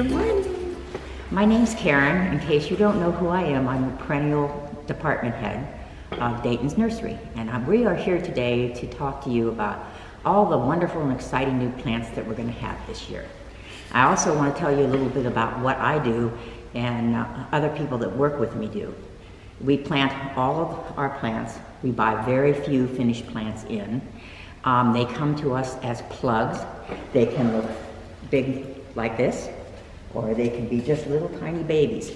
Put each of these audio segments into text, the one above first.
Good morning. My name's Karen. In case you don't know who I am, I'm the perennial department head of Dayton's Nursery. And we are here today to talk to you about all the wonderful and exciting new plants that we're going to have this year. I also want to tell you a little bit about what I do and other people that work with me do. We plant all of our plants. We buy very few finished plants in. They come to us as plugs. They can look big like this, or they can be just little tiny babies.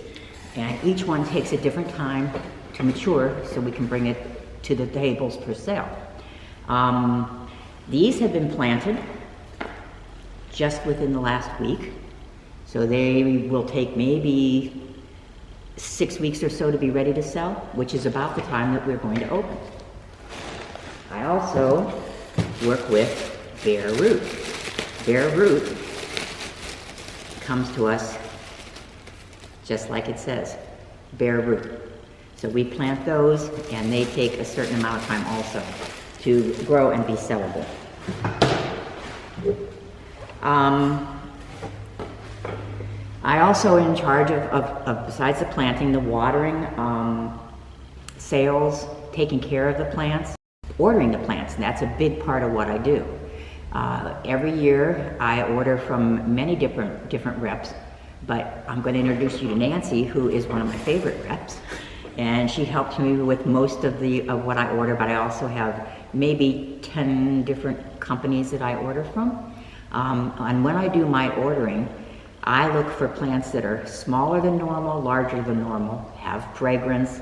And each one takes a different time to mature so we can bring it to the tables for sale. These have been planted just within the last week. So they will take maybe 6 weeks or so to be ready to sell, which is about the time that we're going to open. I also work with bare root. Bare root comes to us just like it says, bare root. So we plant those and they take a certain amount of time also to grow and be sellable. I also in charge of besides the planting, the watering, sales, taking care of the plants, ordering the plants, and that's a big part of what I do. Every year I order from many different reps, but I'm going to introduce you to Nancy, who is one of my favorite reps, and she helps me with most of what I order, but I also have maybe 10 different companies that I order from. And when I do my ordering, I look for plants that are smaller than normal, larger than normal, have fragrance,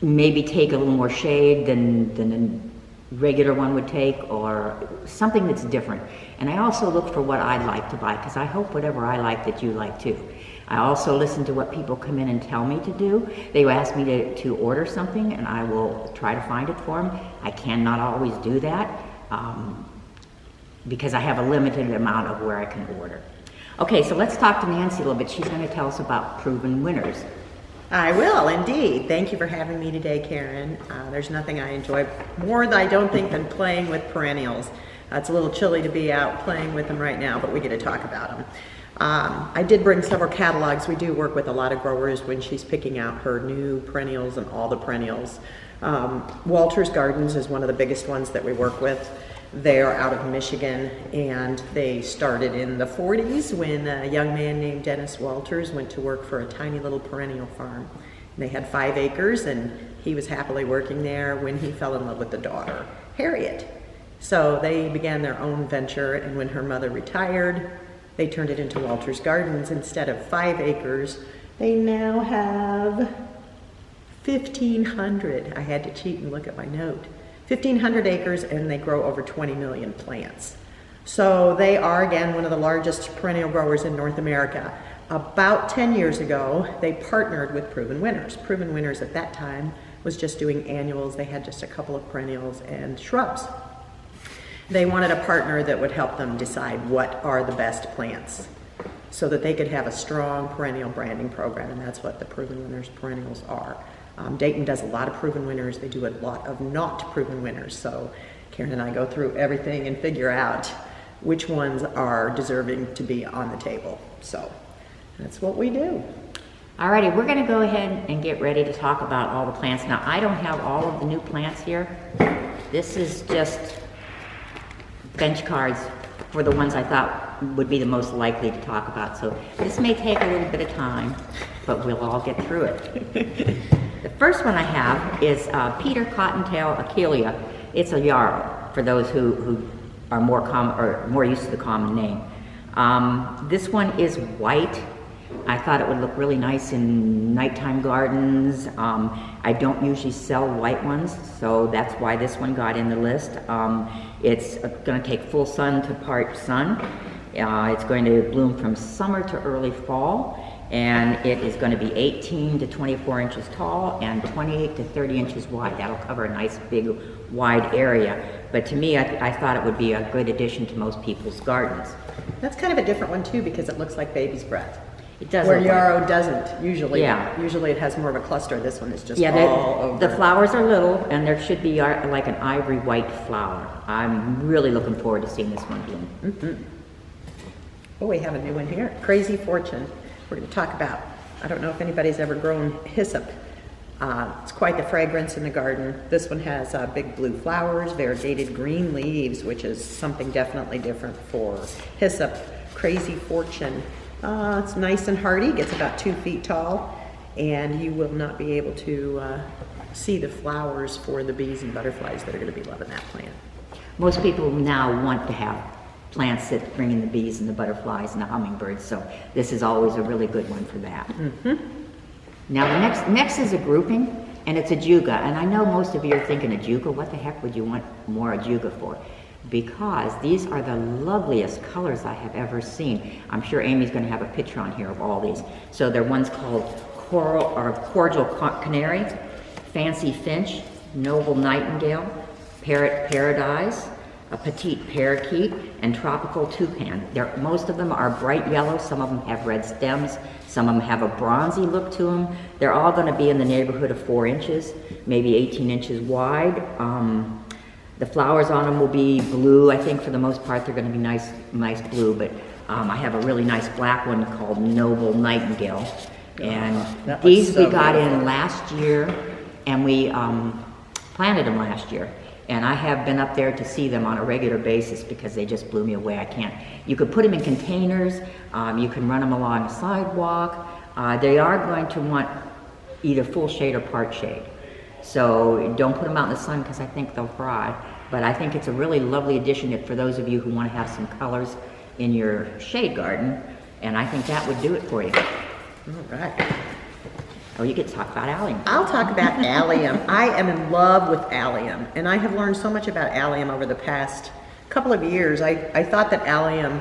maybe take a little more shade than a regular one would take, or something that's different. And I also look for what I'd like to buy, because I hope whatever I like that you like too. I also listen to what people come in and tell me to do. They ask me to order something, and I will try to find it for them. I cannot always do that, because I have a limited amount of where I can order. Okay, so let's talk to Nancy a little bit. She's going to tell us about proven winners. I will, indeed. Thank you for having me today, Karen. There's nothing I enjoy more, I don't think, than playing with perennials. It's a little chilly to be out playing with them right now, but we get to talk about them. I did bring several catalogs. We do work with a lot of growers when she's picking out her new perennials and all the perennials. Walter's Gardens is one of the biggest ones that we work with. They are out of Michigan, and they started in the 40s when a young man named Dennis Walters went to work for a tiny little perennial farm. And they had 5 acres, and he was happily working there when he fell in love with the daughter, Harriet. So they began their own venture, and when her mother retired, they turned it into Walter's Gardens. Instead of 5 acres, they now have 1,500. I had to cheat and look at my note. 1,500 acres, and they grow over 20 million plants. So they are, again, one of the largest perennial growers in North America. About 10 years ago, they partnered with Proven Winners. Proven Winners at that time was just doing annuals. They had just a couple of perennials and shrubs. They wanted a partner that would help them decide what are the best plants so that they could have a strong perennial branding program, and that's what the Proven Winners perennials are. Dayton does a lot of proven winners. They do a lot of not proven winners. So Karen and I go through everything and figure out which ones are deserving to be on the table. So that's what we do. Alrighty, we're going to go ahead and get ready to talk about all the plants. Now, I don't have all of the new plants here. This is just bench cards for the ones I thought would be the most likely to talk about. So this may take a little bit of time, but we'll all get through it. The first one I have is Peter Cottontail Achillea. It's a yarrow for those who are more used to the common name. This one is white. I thought it would look really nice in nighttime gardens. I don't usually sell white ones, so that's why this one got in the list. It's going to take full sun to part sun. It's going to bloom from summer to early fall, and it is going to be 18 to 24 inches tall and 28 to 30 inches wide. That'll cover a nice big wide area, but to me I thought it would be a good addition to most people's gardens. That's kind of a different one too, because it looks like baby's breath. It does. Where yarrow doesn't usually. Yeah. Usually it has more of a cluster. This one is just all over. The flowers are little, and there should be like an ivory white flower. I'm really looking forward to seeing this one bloom. Mm-hmm. Oh, we have a new one here. Crazy Fortune. We're going to talk about, I don't know if anybody's ever grown hyssop. It's quite the fragrance in the garden. This one has big blue flowers, variegated green leaves, which is something definitely different for hyssop. Crazy Fortune. It's nice and hardy, gets about 2 feet tall, and you will not be able to see the flowers for the bees and butterflies that are going to be loving that plant. Most people now want to have plants that bring in the bees and the butterflies and the hummingbirds, so this is always a really good one for that. Now the next is a grouping, and it's a juga, and I know most of you are thinking a juga, what the heck would you want more a juga for? Because these are the loveliest colors I have ever seen. I'm sure Amy's going to have a picture on here of all these. So they're ones called coral or cordial canary, fancy finch, noble nightingale, parrot paradise, a petite parakeet, and tropical toucan. Most of them are bright yellow, some of them have red stems, some of them have a bronzy look to them. They're all going to be in the neighborhood of 4 inches, maybe 18 inches wide. The flowers on them will be blue. I think for the most part they're going to be nice blue, but I have a really nice black one called Noble Nightingale. And these we got in last year, and we planted them last year. And I have been up there to see them on a regular basis because they just blew me away. You could put them in containers, you can run them along a sidewalk. They are going to want either full shade or part shade. So don't put them out in the sun because I think they'll fry. But I think it's a really lovely addition for those of you who want to have some colors in your shade garden. And I think that would do it for you. All right. Oh, you get to talk about allium. I'll talk about allium. I am in love with allium, and I have learned so much about allium over the past couple of years. I thought that allium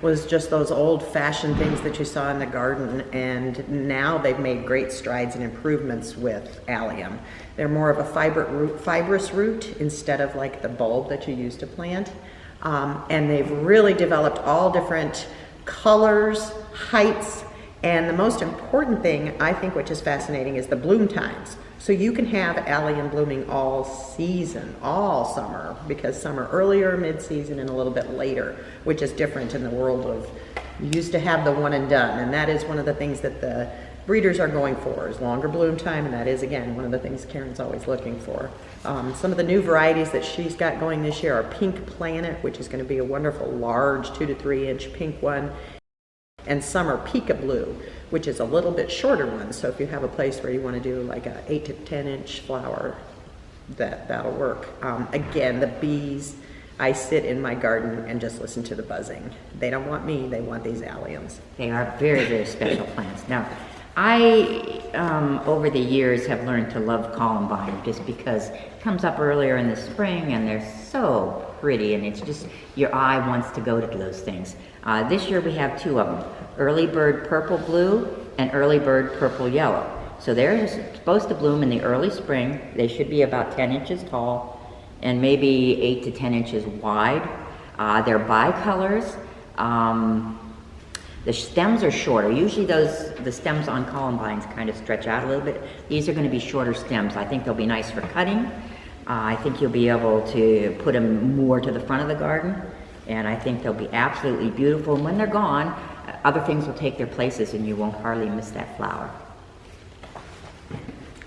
was just those old-fashioned things that you saw in the garden, and now they've made great strides and improvements with allium. They're more of a fibrous root instead of like the bulb that you use to plant, and they've really developed all different colors, heights, and the most important thing, I think, which is fascinating, is the bloom times. So you can have allium blooming all season, all summer, because some are earlier, mid-season, and a little bit later, which is different in the world of, you used to have the one and done, and that is one of the things that the breeders are going for, is longer bloom time, and that is, again, one of the things Karen's always looking for. Some of the new varieties that she's got going this year are Pink Planet, which is going to be a wonderful, large 2 to 3 inch pink one, and some are Peekaboo, which is a little bit shorter one. So if you have a place where you want to do like a 8 to 10 inch flower, that'll work. Again, the bees, I sit in my garden and just listen to the buzzing. They don't want me, they want these alliums. They are very, very special plants. Now, I, over the years, have learned to love columbine just because it comes up earlier in the spring and they're so pretty, and it's just, your eye wants to go to those things. This year we have 2 of them, early bird purple blue and early bird purple yellow. So they're supposed to bloom in the early spring. They should be about 10 inches tall and maybe 8 to 10 inches wide. They're bicolors. The stems are shorter. Usually the stems on columbines kind of stretch out a little bit. These are going to be shorter stems. I think they'll be nice for cutting. I think you'll be able to put them more to the front of the garden, and I think they'll be absolutely beautiful. And when they're gone, other things will take their places and you won't hardly miss that flower.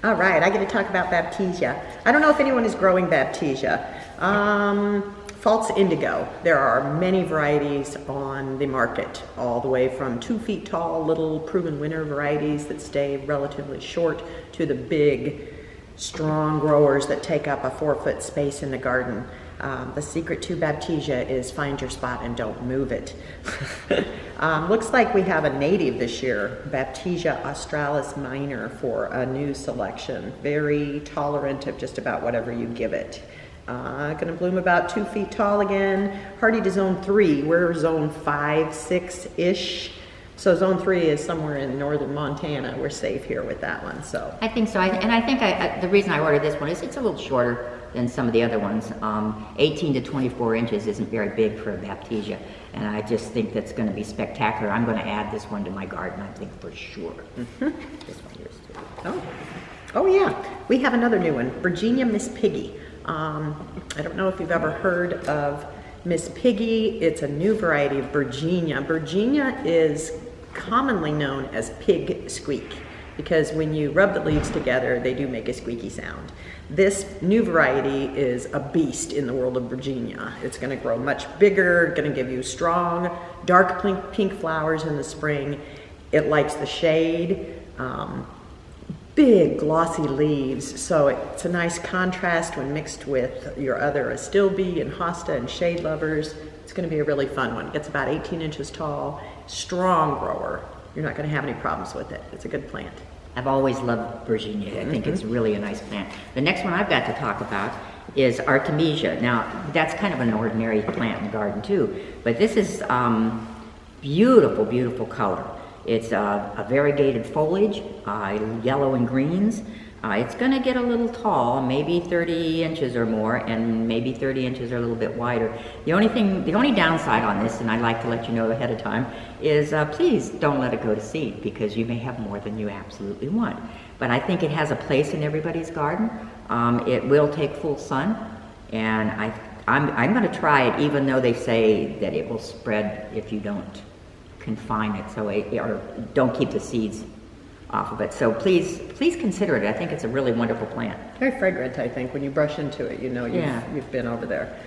All right, I get to talk about Baptisia. I don't know if anyone is growing Baptisia. False indigo. There are many varieties on the market, all the way from 2 feet tall, little proven winner varieties that stay relatively short, to the big, strong growers that take up a 4-foot space in the garden. The secret to Baptisia is find your spot and don't move it. Looks like we have a native this year, Baptisia australis minor, for a new selection. Very tolerant of just about whatever you give it. Going to bloom about 2 feet tall again. Hardy to zone 3. We're zone 5, 6-ish. So zone 3 is somewhere in northern Montana. We're safe here with that one. So I think so. And I think the reason I ordered this one is it's a little shorter than some of the other ones. 18 to 24 inches isn't very big for a Baptisia, and I just think that's going to be spectacular. I'm going to add this one to my garden, I think, for sure. This one here too. Oh yeah, we have another new one, Virginia Miss Piggy. I don't know if you've ever heard of Miss Piggy, it's a new variety of Virginia. Virginia is commonly known as pig squeak because when you rub the leaves together, they do make a squeaky sound. This new variety is a beast in the world of Virginia. It's going to grow much bigger, going to give you strong, dark pink flowers in the spring. It likes the shade, big glossy leaves, so it's a nice contrast when mixed with your other astilbe and hosta and shade lovers. It's going to be a really fun one. It gets about 18 inches tall, strong grower. You're not going to have any problems with it. It's a good plant. I've always loved Virginia. I think it's really a nice plant. The next one I've got to talk about is Artemisia. Now, that's kind of an ordinary plant in the garden too, but this is beautiful, beautiful color. It's a variegated foliage, yellow and greens. It's going to get a little tall, maybe 30 inches or more, and maybe 30 inches or a little bit wider. The only downside on this, and I'd like to let you know ahead of time, is please don't let it go to seed because you may have more than you absolutely want. But I think it has a place in everybody's garden. It will take full sun, and I'm going to try it, even though they say that it will spread if you don't confine it, or don't keep the seeds off of it. So please consider it. I think it's a really wonderful plant. Very fragrant, I think. When you brush into it, you know you've been over there.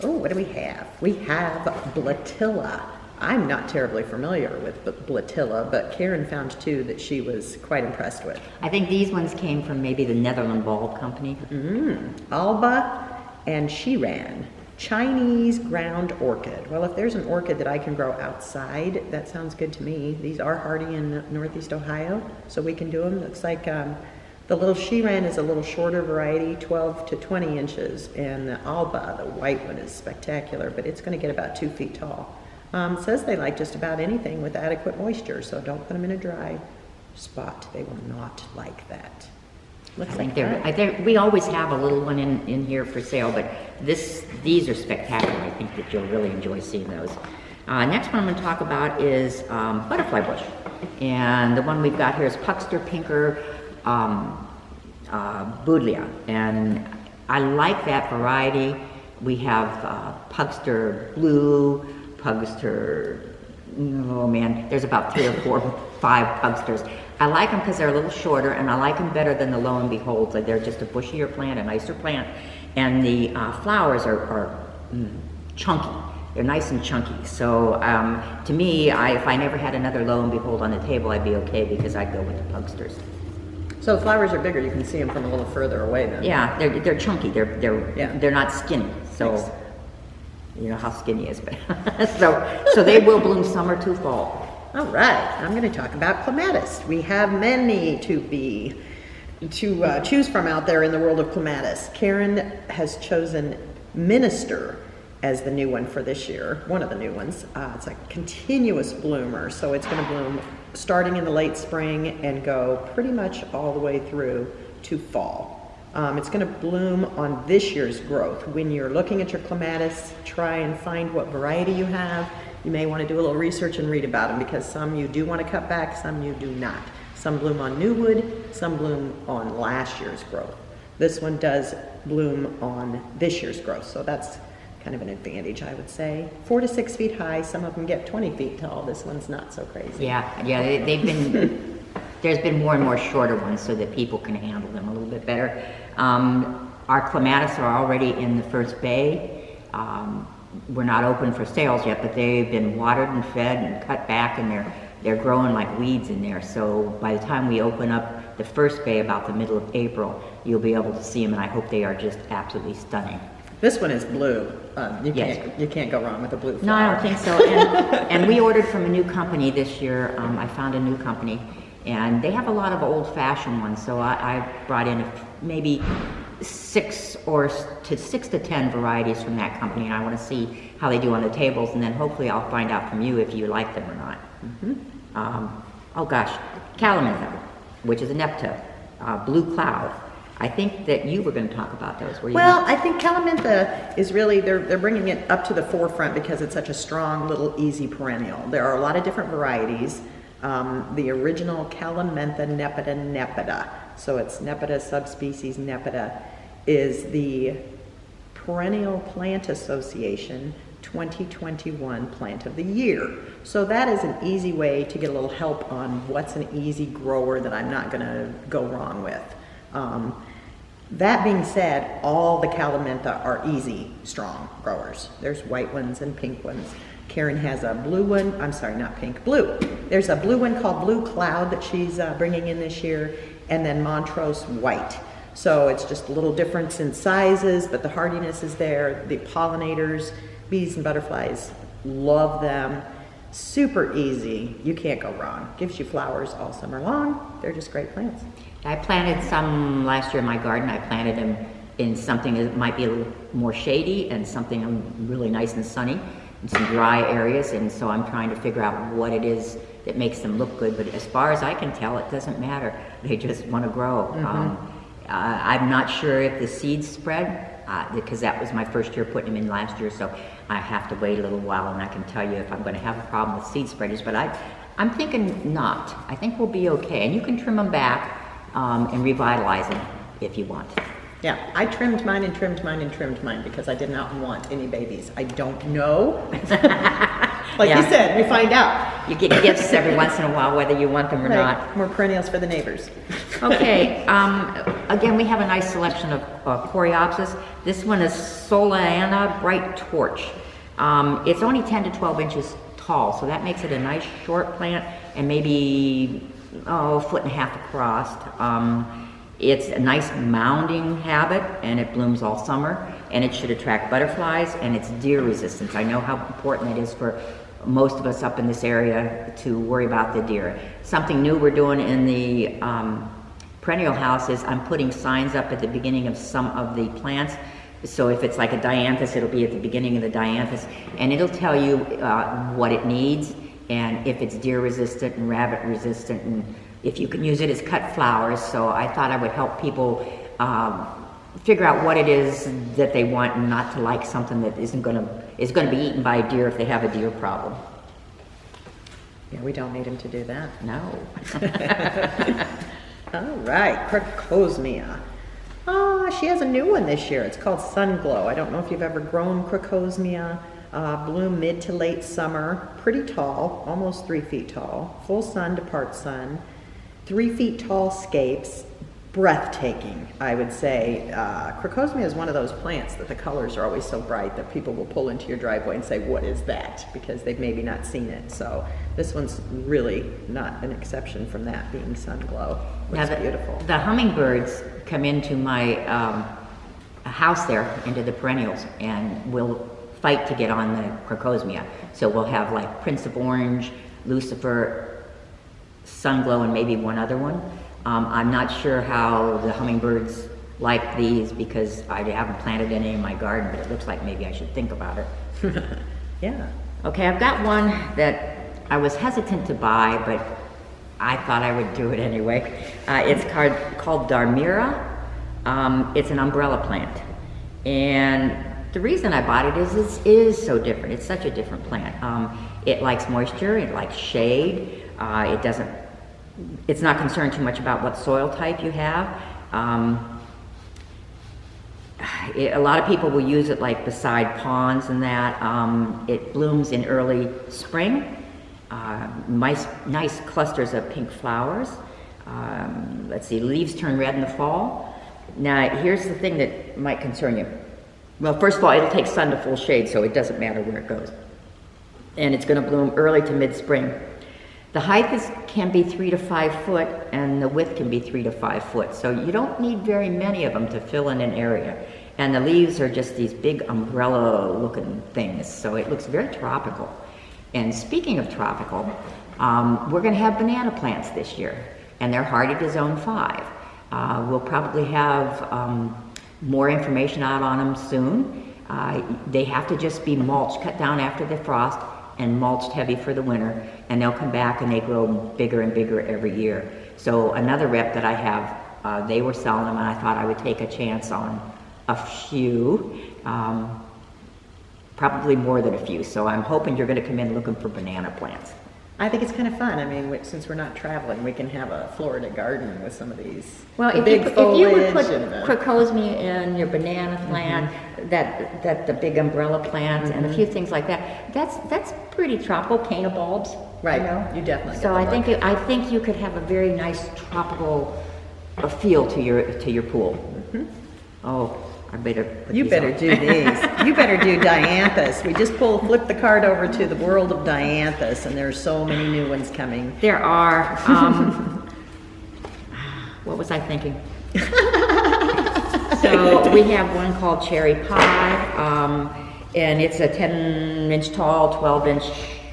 Oh, what do we have? We have Blatilla. I'm not terribly familiar with Blatilla, but Karen found two that she was quite impressed with. I think these ones came from maybe the Netherland Bulb Company. Alba and Shiran. Chinese ground orchid. Well, if there's an orchid that I can grow outside, that sounds good to me. These are hardy in Northeast Ohio, so we can do them. Looks like the little Shiran is a little shorter variety, 12 to 20 inches, and the Alba, the white one, is spectacular, but it's going to get about 2 feet tall. It says they like just about anything with adequate moisture, so don't put them in a dry spot. They will not like that. I think we always have a little one in here for sale, but these are spectacular. I think that you'll really enjoy seeing those. Next one I'm going to talk about is butterfly bush, and the one we've got here is Puxter Pinker Buddleia, and I like that variety. We have Puxter Blue, Puxter. Oh man, there's about 3 or 4, 5 Pugsters. I like them because they're a little shorter, and I like them better than the Lo and Beholds. Like they're just a bushier plant, a nicer plant, and the flowers are chunky. They're nice and chunky. So to me, if I never had another Lo and Behold on the table, I'd be okay because I'd go with the Pugsters. So the flowers are bigger. You can see them from a little further away then. Yeah, they're chunky. They're not skinny. So. Nice. You know how skinny is, but so they will bloom summer to fall. All right, I'm going to talk about clematis. We have many to choose from out there in the world of clematis. Karen has chosen Minister as the new one for this year, one of the new ones. It's a continuous bloomer, so it's going to bloom starting in the late spring and go pretty much all the way through to fall. It's going to bloom on this year's growth. When you're looking at your clematis, try and find what variety you have. You may want to do a little research and read about them because some you do want to cut back, some you do not. Some bloom on new wood, some bloom on last year's growth. This one does bloom on this year's growth, so that's kind of an advantage, I would say. 4 to 6 feet high, some of them get 20 feet tall. This one's not so crazy. Yeah, they've been... There's been more and more shorter ones so that people can handle them a little bit better. Our clematis are already in the first bay. We're not open for sales yet, but they've been watered and fed and cut back, and they're growing like weeds in there. So by the time we open up the first bay about the middle of April, you'll be able to see them, and I hope they are just absolutely stunning. This one is blue. You can't go wrong with a blue flower. No, I don't think so. And we ordered from a new company this year. I found a new company. And they have a lot of old-fashioned ones, so I brought in maybe 6 to 10 varieties from that company, and I want to see how they do on the tables, and then hopefully I'll find out from you if you like them or not. Oh gosh, Calamintha, which is a Nepta, Blue Cloud. I think that you were going to talk about those. Well, I think Calamintha is really, they're bringing it up to the forefront because it's such a strong, little, easy perennial. There are a lot of different varieties. The original Calamintha nepeta, so it's Nepeta subspecies nepeta, is the Perennial Plant Association 2021 Plant of the Year. So that is an easy way to get a little help on what's an easy grower that I'm not gonna go wrong with. That being said, all the Calamintha are easy, strong growers. There's white ones and pink ones. Karen has a blue one, I'm sorry, not pink, blue. There's a blue one called Blue Cloud that she's bringing in this year, and then Montrose White. So it's just a little difference in sizes, but the hardiness is there. The pollinators, bees and butterflies, love them. Super easy, you can't go wrong. Gives you flowers all summer long. They're just great plants. I planted some last year in my garden. I planted them in something that might be a little more shady and something really nice and sunny and some dry areas, and so I'm trying to figure out what it is that makes them look good, but as far as I can tell, it doesn't matter. They just want to grow. I'm not sure if the seeds spread, because that was my first year putting them in last year, so I have to wait a little while, and I can tell you if I'm going to have a problem with seed spreaders, but I'm thinking not. I think we'll be okay, and you can trim them back and revitalize them if you want. Yeah, I trimmed mine and trimmed mine and trimmed mine because I did not want any babies. I don't know. Like you said, we find out. You get gifts every once in a while, whether you want them or not. More perennials for the neighbors. Okay, again, we have a nice selection of Coreopsis. This one is Solana Bright Torch. It's only 10 to 12 inches tall, so that makes it a nice short plant and maybe a foot and a half across. It's a nice mounding habit, and it blooms all summer, and it should attract butterflies, and it's deer resistance. I know how important it is for most of us up in this area to worry about the deer. Something new we're doing in the perennial house is I'm putting signs up at the beginning of some of the plants. So if it's like a dianthus, it'll be at the beginning of the dianthus, and it'll tell you what it needs, and if it's deer resistant and rabbit resistant, and if you can use it as cut flowers. So I thought I would help people figure out what it is that they want, and not to like something that is going to be eaten by a deer if they have a deer problem. Yeah, we don't need him to do that. No. All right, Crocosmia. She has a new one this year. It's called Sunglow. I don't know if you've ever grown Crocosmia. Bloom mid to late summer. Pretty tall, almost 3 feet tall. Full sun to part sun. 3 feet tall scapes. Breathtaking, I would say. Crocosmia is one of those plants that the colors are always so bright that people will pull into your driveway and say, what is that? Because they've maybe not seen it. So this one's really not an exception from that, being Sunglow. It's beautiful. The hummingbirds come into my house there, into the perennials, and will fight to get on the Crocosmia. So we'll have like Prince of Orange, Lucifer, Sunglow, and maybe one other one. I'm not sure how the hummingbirds like these because I haven't planted any in my garden, but it looks like maybe I should think about it. Yeah. Okay, I've got one that I was hesitant to buy, but I thought I would do it anyway. It's called Darmira. It's an umbrella plant. And the reason I bought it is it is so different. It's such a different plant. It likes moisture, it likes shade. It's not concerned too much about what soil type you have. A lot of people will use it like beside ponds and that. It blooms in early spring. Nice clusters of pink flowers. Let's see, leaves turn red in the fall. Now, here's the thing that might concern you. Well, first of all, it'll take sun to full shade, so it doesn't matter where it goes. And it's going to bloom early to mid-spring. The height can be 3 to 5 foot, and the width can be 3 to 5 foot. So you don't need very many of them to fill in an area. And the leaves are just these big umbrella-looking things, so it looks very tropical. And speaking of tropical, we're going to have banana plants this year, and they're hardy to zone 5. We'll probably have more information out on them soon. They have to just be mulched, cut down after the frost, and mulched heavy for the winter, and they'll come back and they grow bigger and bigger every year. So another rep that I have, they were selling them, and I thought I would take a chance on a few, probably more than a few. So I'm hoping you're going to come in looking for banana plants. I think it's kind of fun. I mean, since we're not traveling, we can have a Florida garden with some of these Well, the if big you foliage would put and the... crocosmia in, your banana plant, that the big umbrella plant, and a few things like that, that's pretty tropical. Canna bulbs, Right, you know? you definitely So get the I think you could have a very nice tropical feel to your pool. Oh, I better put You these better on. do these. You better do dianthus. We just flip the card over to the world of dianthus, and there's so many new ones coming. There are. What was I thinking? So we have one called Cherry Pie, and it's a 10-inch tall, 12-inch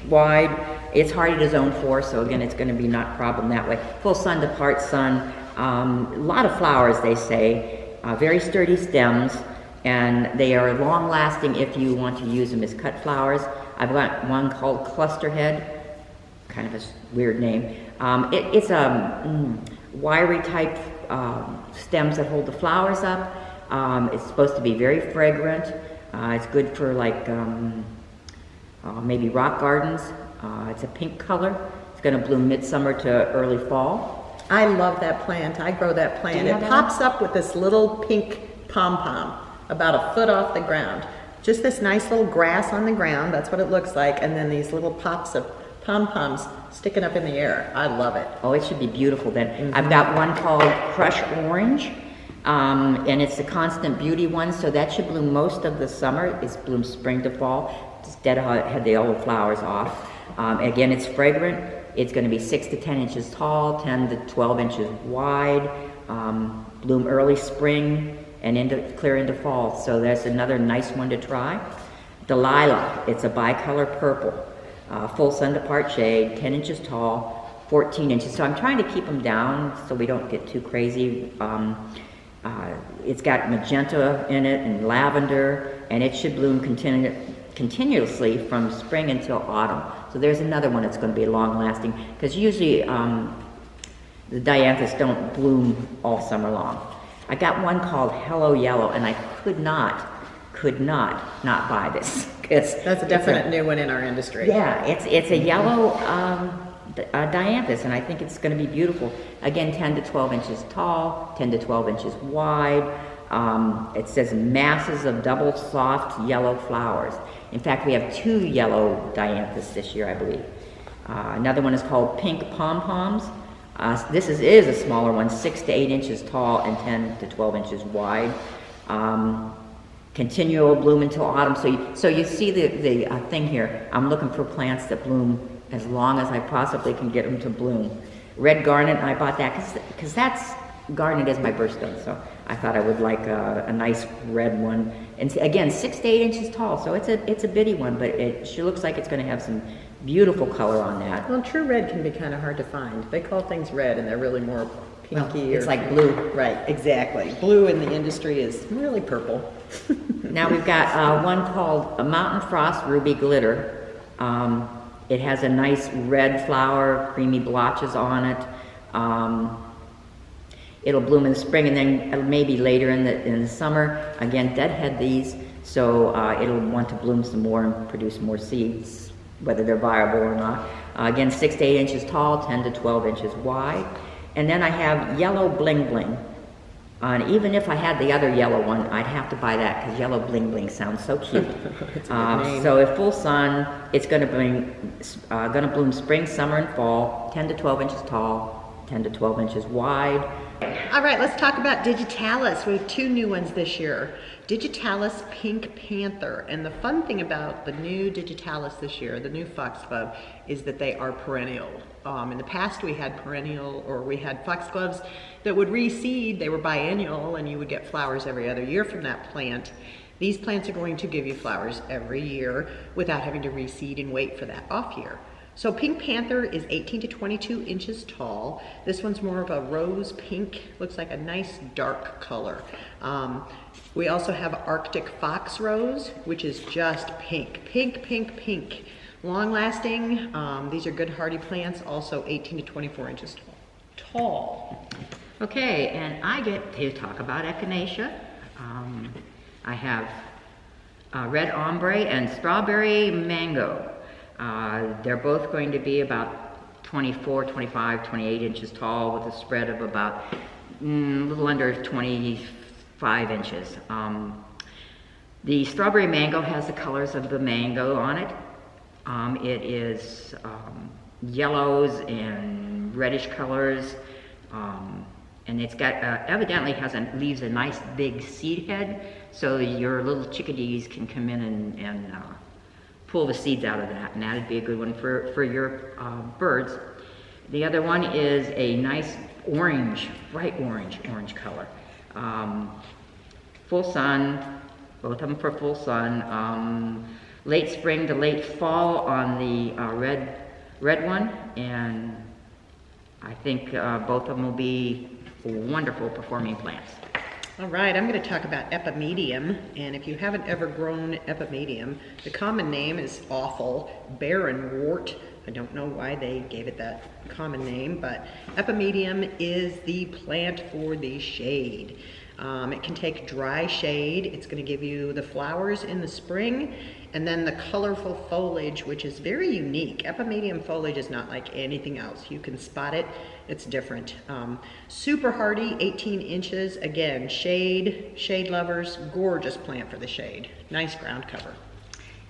wide. It's hardy to zone 4, so again, it's going to be not a problem that way. Full sun to part sun. A lot of flowers, they say. Very sturdy stems, and they are long-lasting if you want to use them as cut flowers. I've got one called Cluster Head, kind of a weird name. It's a wiry type stems that hold the flowers up. It's supposed to be very fragrant. It's good for like maybe rock gardens. It's a pink color. It's going to bloom midsummer to early fall. I love that plant. I grow that plant. Do you have It that pops up with this little pink pom-pom about a foot off the ground. Just this nice little grass on the ground. That's what it looks like. And then these little pops of pom-poms sticking up in the air. I love it. Oh, it should be beautiful then. I've got one called Crush Orange, and it's the Constant Beauty one, so that should bloom most of the summer. It's blooms spring to fall. Instead of how it had the yellow flowers off. Again, it's fragrant. It's going to be 6 to 10 inches tall, 10 to 12 inches wide, bloom early spring and clear into fall. So that's another nice one to try. Delilah, it's a bicolor purple, full sun to part shade, 10 inches tall, 14 inches. So I'm trying to keep them down so we don't get too crazy. It's got magenta in it and lavender, and it should bloom continuously from spring until autumn. So there's another one that's going to be long lasting, because usually the dianthus don't bloom all summer long. I got one called Hello Yellow, and I could not buy this. That's a definite new one in our industry. Yeah, it's a yellow dianthus, and I think it's going to be beautiful. Again, 10 to 12 inches tall, 10 to 12 inches wide. It says masses of double soft yellow flowers. In fact, we have 2 yellow dianthus this year, I believe. Another one is called Pink Pom-Poms. This is a smaller one, 6 to 8 inches tall and 10 to 12 inches wide. Continual bloom until autumn. So you see the thing here. I'm looking for plants that bloom as long as I possibly can get them to bloom. Red garnet, I bought that because garnet is my birthstone, so I thought I would like a nice red one. And again, 6 to 8 inches tall, so it's a bitty one, but it sure looks like it's going to have some beautiful color on that. Well, true red can be kind of hard to find. They call things red, and they're really more pinky. It's like blue. Right, exactly. Blue in the industry is really purple. Now we've got one called a Mountain Frost Ruby Glitter. It has a nice red flower, creamy blotches on it. It'll bloom in the spring, and then maybe later in the summer. Again, deadhead these, so it'll want to bloom some more and produce more seeds, whether they're viable or not. Again, 6 to 8 inches tall, 10 to 12 inches wide. And then I have yellow bling bling. And even if I had the other yellow one, I'd have to buy that because yellow bling bling sounds so cute. So at full sun, it's going to bloom spring, summer, and fall. 10 to 12 inches tall, 10 to 12 inches wide. All right, let's talk about digitalis. We have 2 new ones this year. Digitalis Pink Panther. And the fun thing about the new digitalis this year, the new foxglove, is that they are perennial. In the past we had perennial, or we had foxgloves that would reseed. They were biennial, and you would get flowers every other year from that plant. These plants are going to give you flowers every year without having to reseed and wait for that off year. So Pink Panther is 18 to 22 inches tall. This one's more of a rose pink, looks like a nice dark color. We also have Arctic Fox Rose, which is just pink, pink, pink, pink. Long lasting, these are good hardy plants, also 18 to 24 inches tall. Okay, and I get to talk about echinacea. I have red ombre and strawberry mango. They're both going to be about 24, 25, 28 inches tall with a spread of about a little under 25 inches. The strawberry mango has the colors of the mango on it. It is yellows and reddish colors, and it's got evidently leaves a nice big seed head, so your little chickadees can come in and pull the seeds out of that, and that'd be a good one for your birds. The other one is a nice orange, bright orange color. Full sun, both of them for full sun. Late spring to late fall on the red one, and I think both of them will be wonderful performing plants. All right, I'm going to talk about epimedium, and if you haven't ever grown epimedium, the common name is awful barren wort. I don't know why they gave it that common name, but epimedium is the plant for the shade. It can take dry shade. It's going to give you the flowers in the spring, and then the colorful foliage, which is very unique. Epimedium foliage is not like anything else. You can spot it. It's different. Super hardy, 18 inches. Again, shade lovers, gorgeous plant for the shade. Nice ground cover.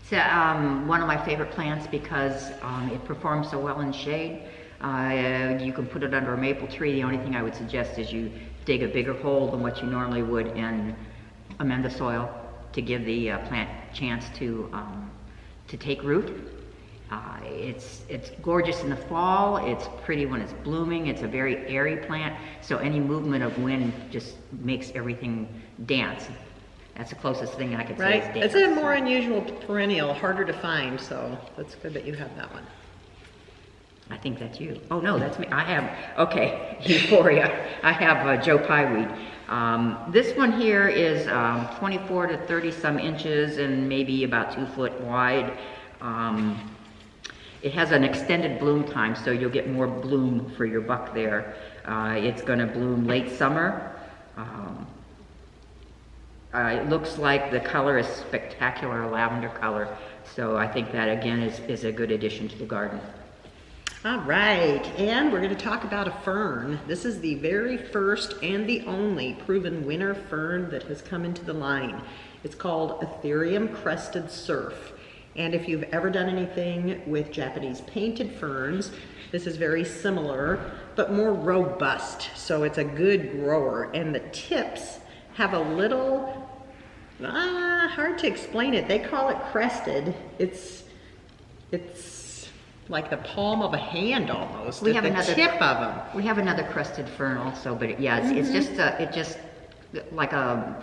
It's one of my favorite plants because it performs so well in shade. You can put it under a maple tree. The only thing I would suggest is you dig a bigger hole than what you normally would and amend the soil to give the plant a chance to take root. It's gorgeous in the fall. It's pretty when it's blooming. It's a very airy plant, so any movement of wind just makes everything dance. That's the closest thing I could say is dance. It's a more unusual perennial, harder to find, so that's good that you have that one. I think that's you. Oh no, that's me. I have, okay, Euphoria. I have Joe Pieweed. This one here is 24 to 30 some inches and maybe about 2 foot wide. It has an extended bloom time, so you'll get more bloom for your buck there. It's going to bloom late summer. It looks like the color is spectacular lavender color, so I think that again is a good addition to the garden. All right, and we're going to talk about a fern. This is the very first and the only proven winter fern that has come into the line. It's called Ethereum Crested Surf. And if you've ever done anything with Japanese painted ferns, this is very similar, but more robust. So it's a good grower. And the tips have a little, hard to explain it. They call it crested. It's like the palm of a hand almost. We have the another tip of them. We have another crested fern also, but yeah, it's just like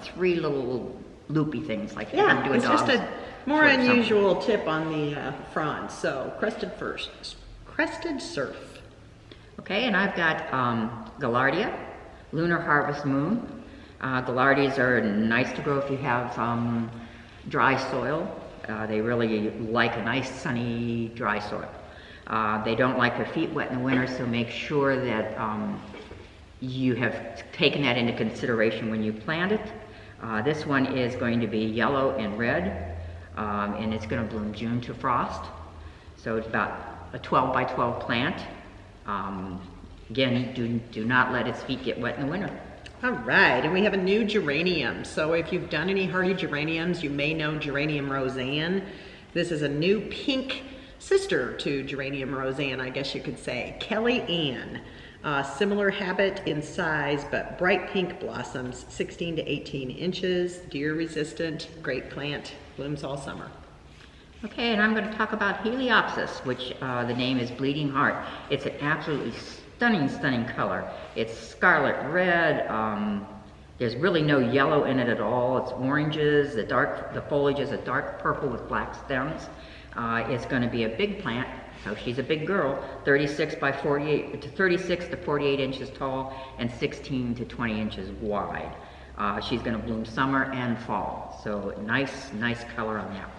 three little loopy things like you can do a it's dog's just a more foot unusual tip on the front. So crested surf. Okay, and I've got Gaillardia, Lunar Harvest Moon. Gaillardias are nice to grow if you have dry soil. They really like a nice sunny dry soil. They don't like their feet wet in the winter, so make sure that you have taken that into consideration when you plant it. This one is going to be yellow and red, and it's going to bloom June to frost. So it's about a 12 by 12 plant. Again, do not let its feet get wet in the winter. All right, and we have a new geranium. So if you've done any hardy geraniums, you may know Geranium Roseanne. This is a new pink sister to Geranium Roseanne, I guess you could say. Kelly Ann. Similar habit in size, but bright pink blossoms, 16 to 18 inches, deer resistant, great plant, blooms all summer. Okay, and I'm going to talk about Heliopsis, which the name is Bleeding Heart. It's an absolutely stunning color. It's scarlet red. There's really no yellow in it at all. It's oranges. The foliage is a dark purple with black stems. It's going to be a big plant. So she's a big girl, 36 to 48 inches tall and 16 to 20 inches wide. She's going to bloom summer and fall. So nice color on that one.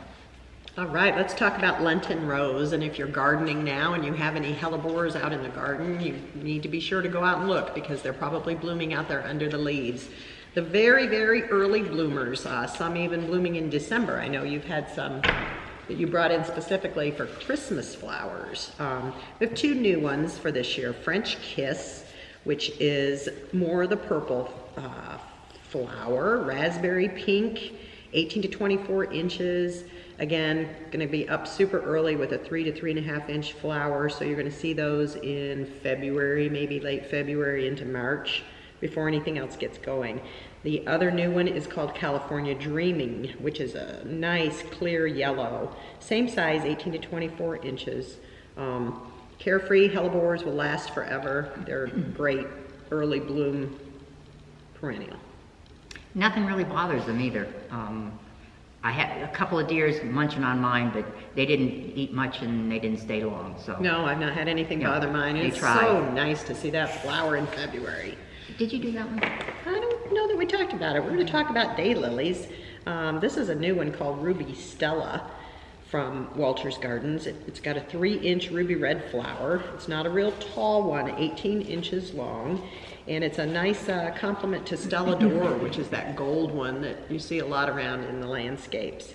All right, let's talk about Lenten Rose. And if you're gardening now and you have any hellebores out in the garden, you need to be sure to go out and look because they're probably blooming out there under the leaves. The very early bloomers, some even blooming in December. I know you've had some that you brought in specifically for Christmas flowers. We have 2 new ones for this year. French Kiss, which is more the purple flower, raspberry pink, 18 to 24 inches. Again, going to be up super early with a 3 to 3.5 inch flower, so you're going to see those in February, maybe late February into March, before anything else gets going. The other new one is called California Dreaming, which is a nice clear yellow, same size, 18 to 24 inches. Carefree hellebores will last forever. They're great early bloom perennial. Nothing really bothers them either. I had a couple of deers munching on mine, but they didn't eat much and they didn't stay long. So no, I've not had anything bother mine. It's so nice to see that flower in February. Did you do that one? I don't know that we talked about it. We're going to talk about daylilies. This is a new one called Ruby Stella from Walter's Gardens. It's got a 3-inch ruby red flower. It's not a real tall one, 18 inches long. And it's a nice complement to Stella d'Or, which is that gold one that you see a lot around in the landscapes.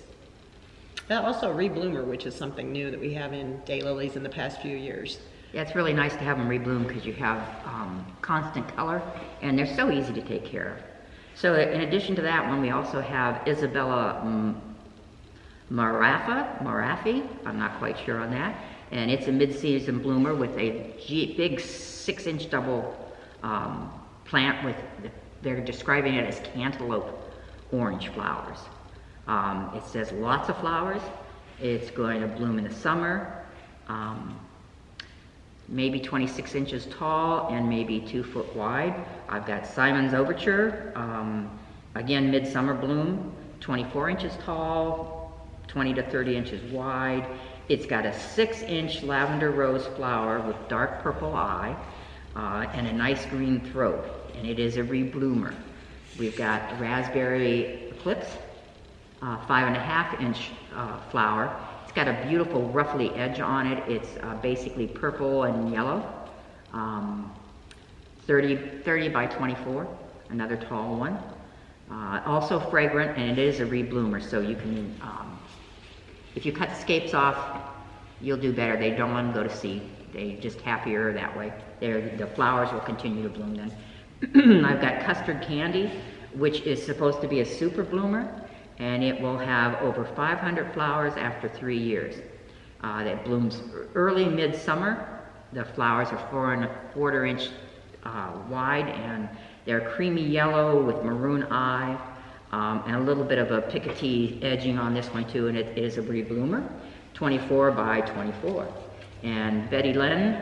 Also rebloomer, which is something new that we have in daylilies in the past few years. Yeah, it's really nice to have them rebloom because you have constant color and they're so easy to take care of. So in addition to that one, we also have Isabella Marafi, I'm not quite sure on that. And it's a mid-season bloomer with a big 6-inch double plant with, they're describing it as cantaloupe orange flowers. It says lots of flowers. It's going to bloom in the summer, maybe 26 inches tall and maybe 2 foot wide. I've got Simon's Overture, again midsummer bloom, 24 inches tall, 20 to 30 inches wide. It's got a 6-inch lavender rose flower with dark purple eye and a nice green throat, and it is a rebloomer. We've got a raspberry eclipse, 5.5-inch flower. It's got a beautiful ruffly edge on it. It's basically purple and yellow, 30 by 24, another tall one. Also fragrant, and it is a rebloomer, so you can, if you cut the scapes off, you'll do better. They don't want to go to seed. They're just happier that way. The flowers will continue to bloom then. I've got Custard Candy, which is supposed to be a super bloomer, and it will have over 500 flowers after 3 years. That blooms early midsummer. The flowers are 4.25 inch wide, and they're creamy yellow with maroon eye, and a little bit of a picotee edging on this one too, and it is a rebloomer, 24 by 24. And Betty Len,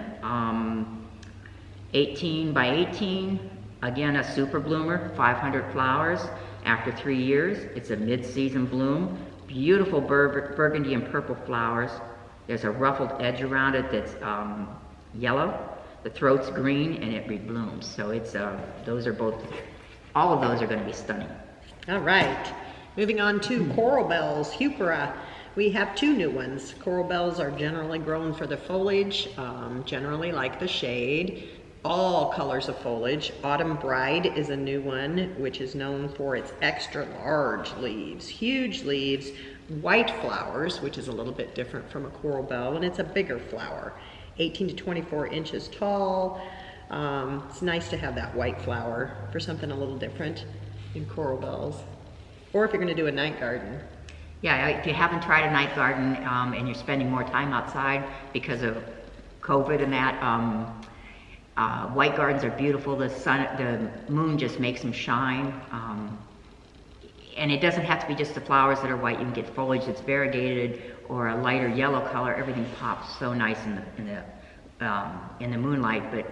18 by 18, again a super bloomer, 500 flowers after 3 years. It's a mid-season bloom, beautiful burgundy and purple flowers. There's a ruffled edge around it that's yellow. The throat's green and it reblooms. So it's those are both, all of those are going to be stunning. All right, moving on to coral bells, Heuchera. We have 2 new ones. Coral bells are generally grown for the foliage, generally like the shade. All colors of foliage. Autumn Bride is a new one, which is known for its extra large leaves, huge leaves, white flowers, which is a little bit different from a coral bell, and it's a bigger flower, 18 to 24 inches tall. It's nice to have that white flower for something a little different in coral bells. Or if you're going to do a night garden. Yeah, if you haven't tried a night garden and you're spending more time outside because of COVID and that, white gardens are beautiful. The moon just makes them shine. And it doesn't have to be just the flowers that are white. You can get foliage that's variegated or a lighter yellow color. Everything pops so nice in the moonlight. But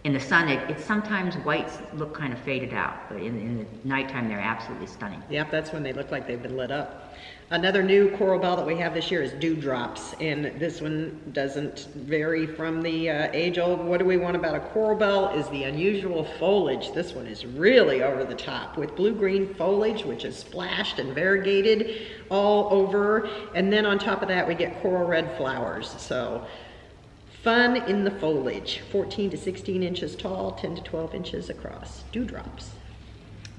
in the sun, it's sometimes whites look kind of faded out. But in the nighttime, they're absolutely stunning. Yep, that's when they look like they've been lit up. Another new coral bell that we have this year is Dewdrops, and this one doesn't vary from the age-old. What do we want about a coral bell is the unusual foliage. This one is really over the top with blue-green foliage, which is splashed and variegated all over, and then on top of that we get coral red flowers. So fun in the foliage, 14 to 16 inches tall, 10 to 12 inches across. Dewdrops.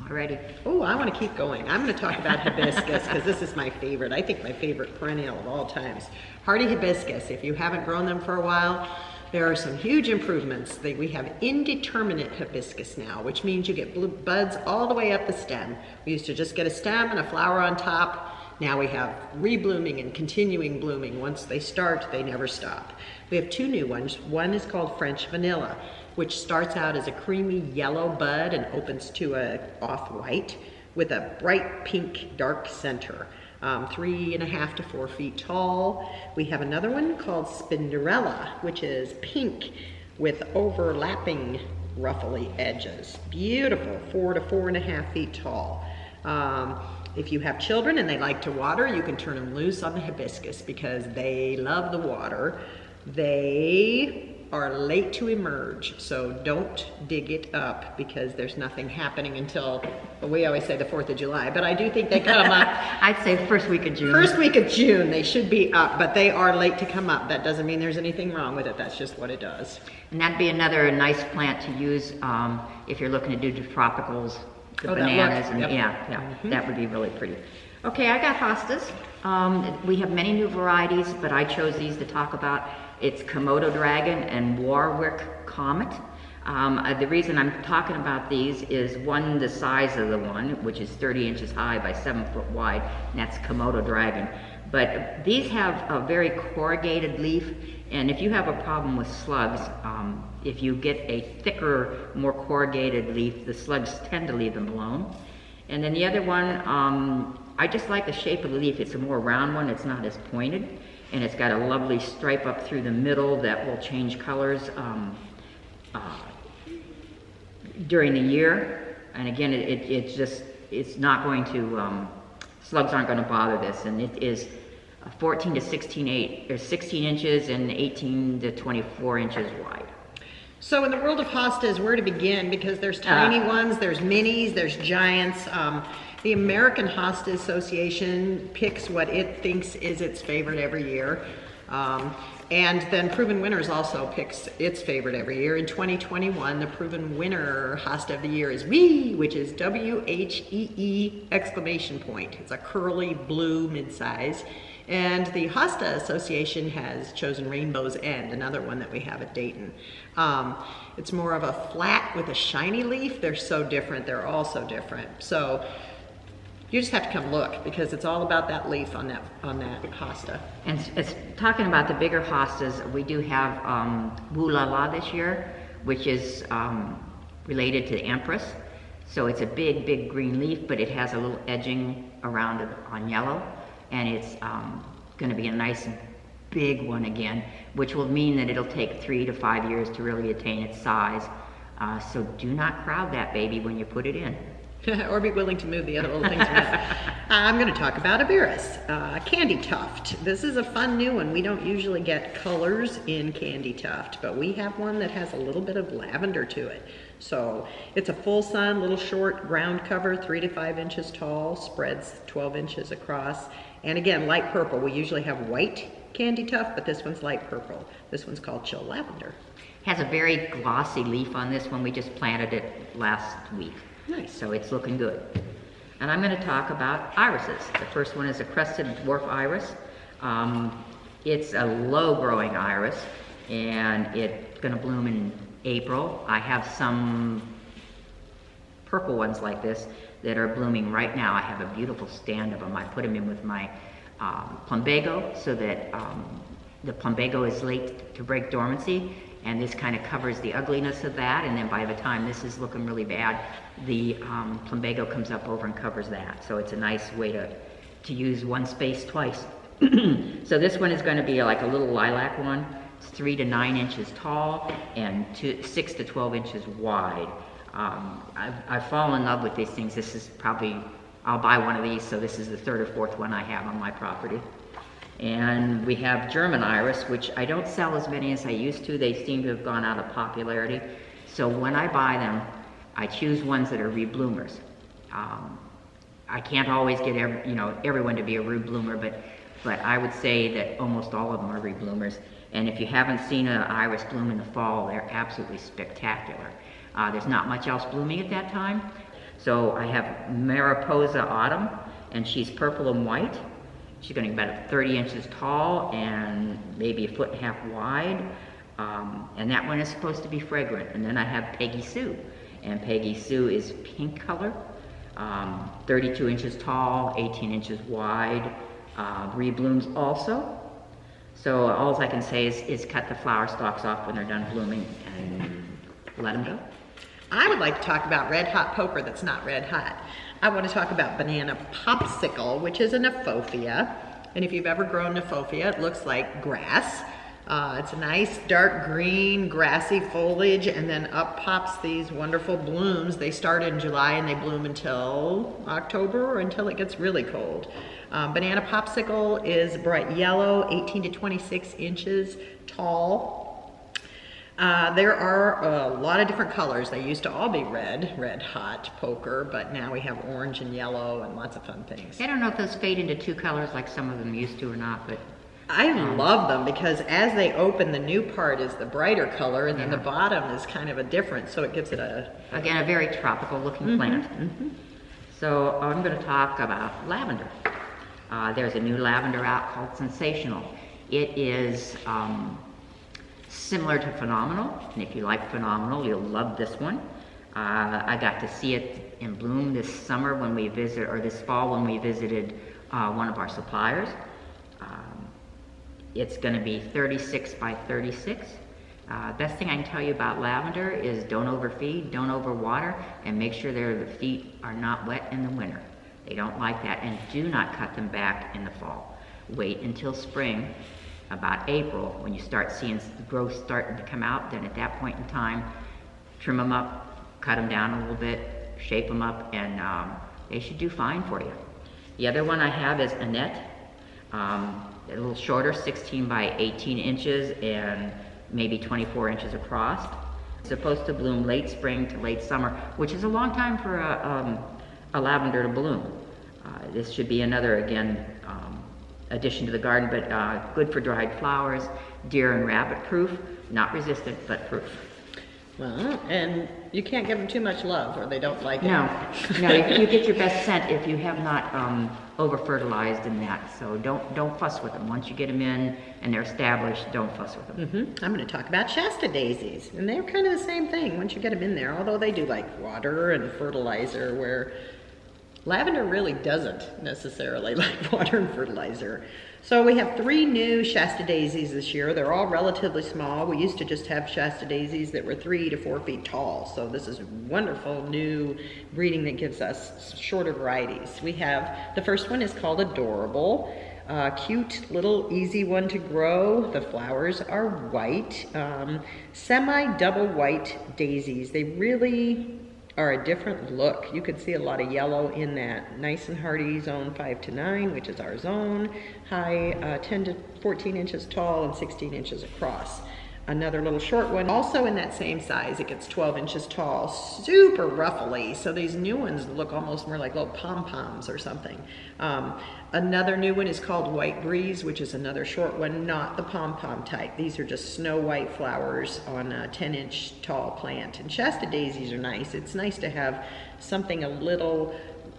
Already. Oh, I want to keep going. I'm going to talk about hibiscus because this is my favorite. I think my favorite perennial of all times. Hardy hibiscus. If you haven't grown them for a while, there are some huge improvements. We have indeterminate hibiscus now, which means you get buds all the way up the stem. We used to just get a stem and a flower on top. Now we have reblooming and continuing blooming. Once they start, they never stop. We have two new ones. One is called French vanilla, which starts out as a creamy yellow bud and opens to a off-white with a bright pink dark center, 3.5 to 4 feet tall. We have another one called Spinderella, which is pink with overlapping ruffly edges. Beautiful, 4 to 4.5 feet tall. If you have children and they like to water, you can turn them loose on the hibiscus because they love the water. They are late to emerge, so don't dig it up because there's nothing happening until, well, we always say the 4th of July, but I do think they come up. I'd say first week of June. First week of June, they should be up, but they are late to come up. That doesn't mean there's anything wrong with it. That's just what it does. And that'd be another nice plant to use if you're looking to do the tropicals, the bananas, and that would be really pretty. Okay, I got hostas. We have many new varieties, but I chose these to talk about. It's Komodo dragon and Warwick comet. The reason I'm talking about these is one, the size of the one, which is 30 inches high by 7 foot wide, and that's Komodo dragon. But these have a very corrugated leaf, and if you have a problem with slugs, if you get a thicker, more corrugated leaf, the slugs tend to leave them alone. And then the other one, I just like the shape of the leaf. It's a more round one, it's not as pointed, and it's got a lovely stripe up through the middle that will change colors during the year. And again, it's not going to, slugs aren't going to bother this, and it is 14 to 16 inches and 18 to 24 inches wide. So in the world of hostas, where to begin? Because there's tiny ones, there's minis, there's giants. The American Hosta Association picks what it thinks is its favorite every year. And then Proven Winners also picks its favorite every year. In 2021, the Proven Winner Hosta of the Year is WHEE, which is W-H-E-E exclamation point. It's a curly blue midsize. And the Hosta Association has chosen Rainbow's End, another one that we have at Dayton. It's more of a flat with a shiny leaf. They're so different. They're all so different. So you just have to come look because it's all about that leaf on that hosta. And it's talking about the bigger hostas. We do have Woo La La this year, which is related to the Empress. So it's a big, big green leaf, but it has a little edging around it on yellow. And it's going to be a nice big one again, which will mean that it'll take 3 to 5 years to really attain its size. So do not crowd that baby when you put it in. Or be willing to move the other little things around. I'm going to talk about Iberis, Candy Tuft. This is a fun new one. We don't usually get colors in Candy Tuft, but we have one that has a little bit of lavender to it. So it's a full sun, little short ground cover, 3 to 5 inches tall, spreads 12 inches across. And again, light purple. We usually have white Candy Tuft, but this one's light purple. This one's called Chill Lavender. Has a very glossy leaf on this one. We just planted it last week. Nice. So it's looking good. And I'm going to talk about irises. The first one is a crested dwarf iris. It's a low-growing iris, and it's going to bloom in April. I have some purple ones like this that are blooming right now. I have a beautiful stand of them. I put them in with my plumbago so that the plumbago is late to break dormancy, and this kind of covers the ugliness of that, and then by the time this is looking really bad, the plumbago comes up over and covers that. So it's a nice way to use one space twice. So this one is going to be like a little lilac one. It's 3 to 9 inches tall and 6 to 12 inches wide. I've fallen in love with these things. This is probably, I'll buy one of these, so this is the 3rd or 4th one I have on my property. And we have German iris, which I don't sell as many as I used to. They seem to have gone out of popularity. So when I buy them, I choose ones that are rebloomers. I can't always get everyone to be a rebloomer, but I would say that almost all of them are rebloomers. And if you haven't seen an iris bloom in the fall, they're absolutely spectacular. There's not much else blooming at that time. So I have Mariposa Autumn, and she's purple and white. She's going to be about 30 inches tall and maybe 1.5 feet wide. And that one is supposed to be fragrant. And then I have Peggy Sue. And Peggy Sue is pink color, 32 inches tall, 18 inches wide, reblooms also. So all I can say is cut the flower stalks off when they're done blooming and let them go. I would like to talk about red hot poker that's not red hot. I want to talk about banana popsicle, which is a Nephophia. And if you've ever grown Nephophia, it looks like grass. It's a nice dark green grassy foliage, and then up pops these wonderful blooms. They start in July and they bloom until October or until it gets really cold. Banana popsicle is bright yellow, 18 to 26 inches tall. There are a lot of different colors. They used to all be red hot poker, but now we have orange and yellow and lots of fun things. I don't know if those fade into two colors like some of them used to or not, but I love them because as they open, the new part is the brighter color, and then the bottom is kind of a different, so it gives it again, a very tropical looking plant. So I'm going to talk about lavender. There's a new lavender out called Sensational. It is similar to Phenomenal, and if you like Phenomenal, you'll love this one. I got to see it in bloom this summer when we visited, or this fall when we visited one of our suppliers. It's going to be 36 by 36. Best thing I can tell you about lavender is don't overfeed, don't overwater, and make sure the feet are not wet in the winter. They don't like that, and do not cut them back in the fall. Wait until spring, about April, when you start seeing the growth starting to come out. Then at that point in time, trim them up, cut them down a little bit, shape them up, and they should do fine for you. The other one I have is Annette. A little shorter, 16 by 18 inches and maybe 24 inches across. It's supposed to bloom late spring to late summer, which is a long time for a lavender to bloom. This should be another, again, addition to the garden, but good for dried flowers, deer and rabbit proof, not resistant, but proof. Well, and you can't give them too much love or they don't like it. No, you get your best scent if you have not over-fertilized in that. So don't fuss with them. Once you get them in and they're established, don't fuss with them. I'm going to talk about Shasta daisies, and they're kind of the same thing once you get them in there, although they do like water and fertilizer, where lavender really doesn't necessarily like water and fertilizer. So we have 3 new Shasta daisies this year. They're all relatively small. We used to just have Shasta daisies that were 3 to 4 feet tall. So this is wonderful new breeding that gives us shorter varieties. We have, the first one is called Adorable. Cute, little, easy one to grow. The flowers are white, semi-double white daisies. They really are a different look. You could see a lot of yellow in that nice and hardy zone 5 to 9, which is our zone, high 10 to 14 inches tall and 16 inches across. Another little short one, also in that same size. It gets 12 inches tall, super ruffly. So these new ones look almost more like little pom-poms or something. Another new one is called White Breeze, which is another short one, not the pom-pom type. These are just snow white flowers on a 10-inch tall plant. And Shasta daisies are nice. It's nice to have something a little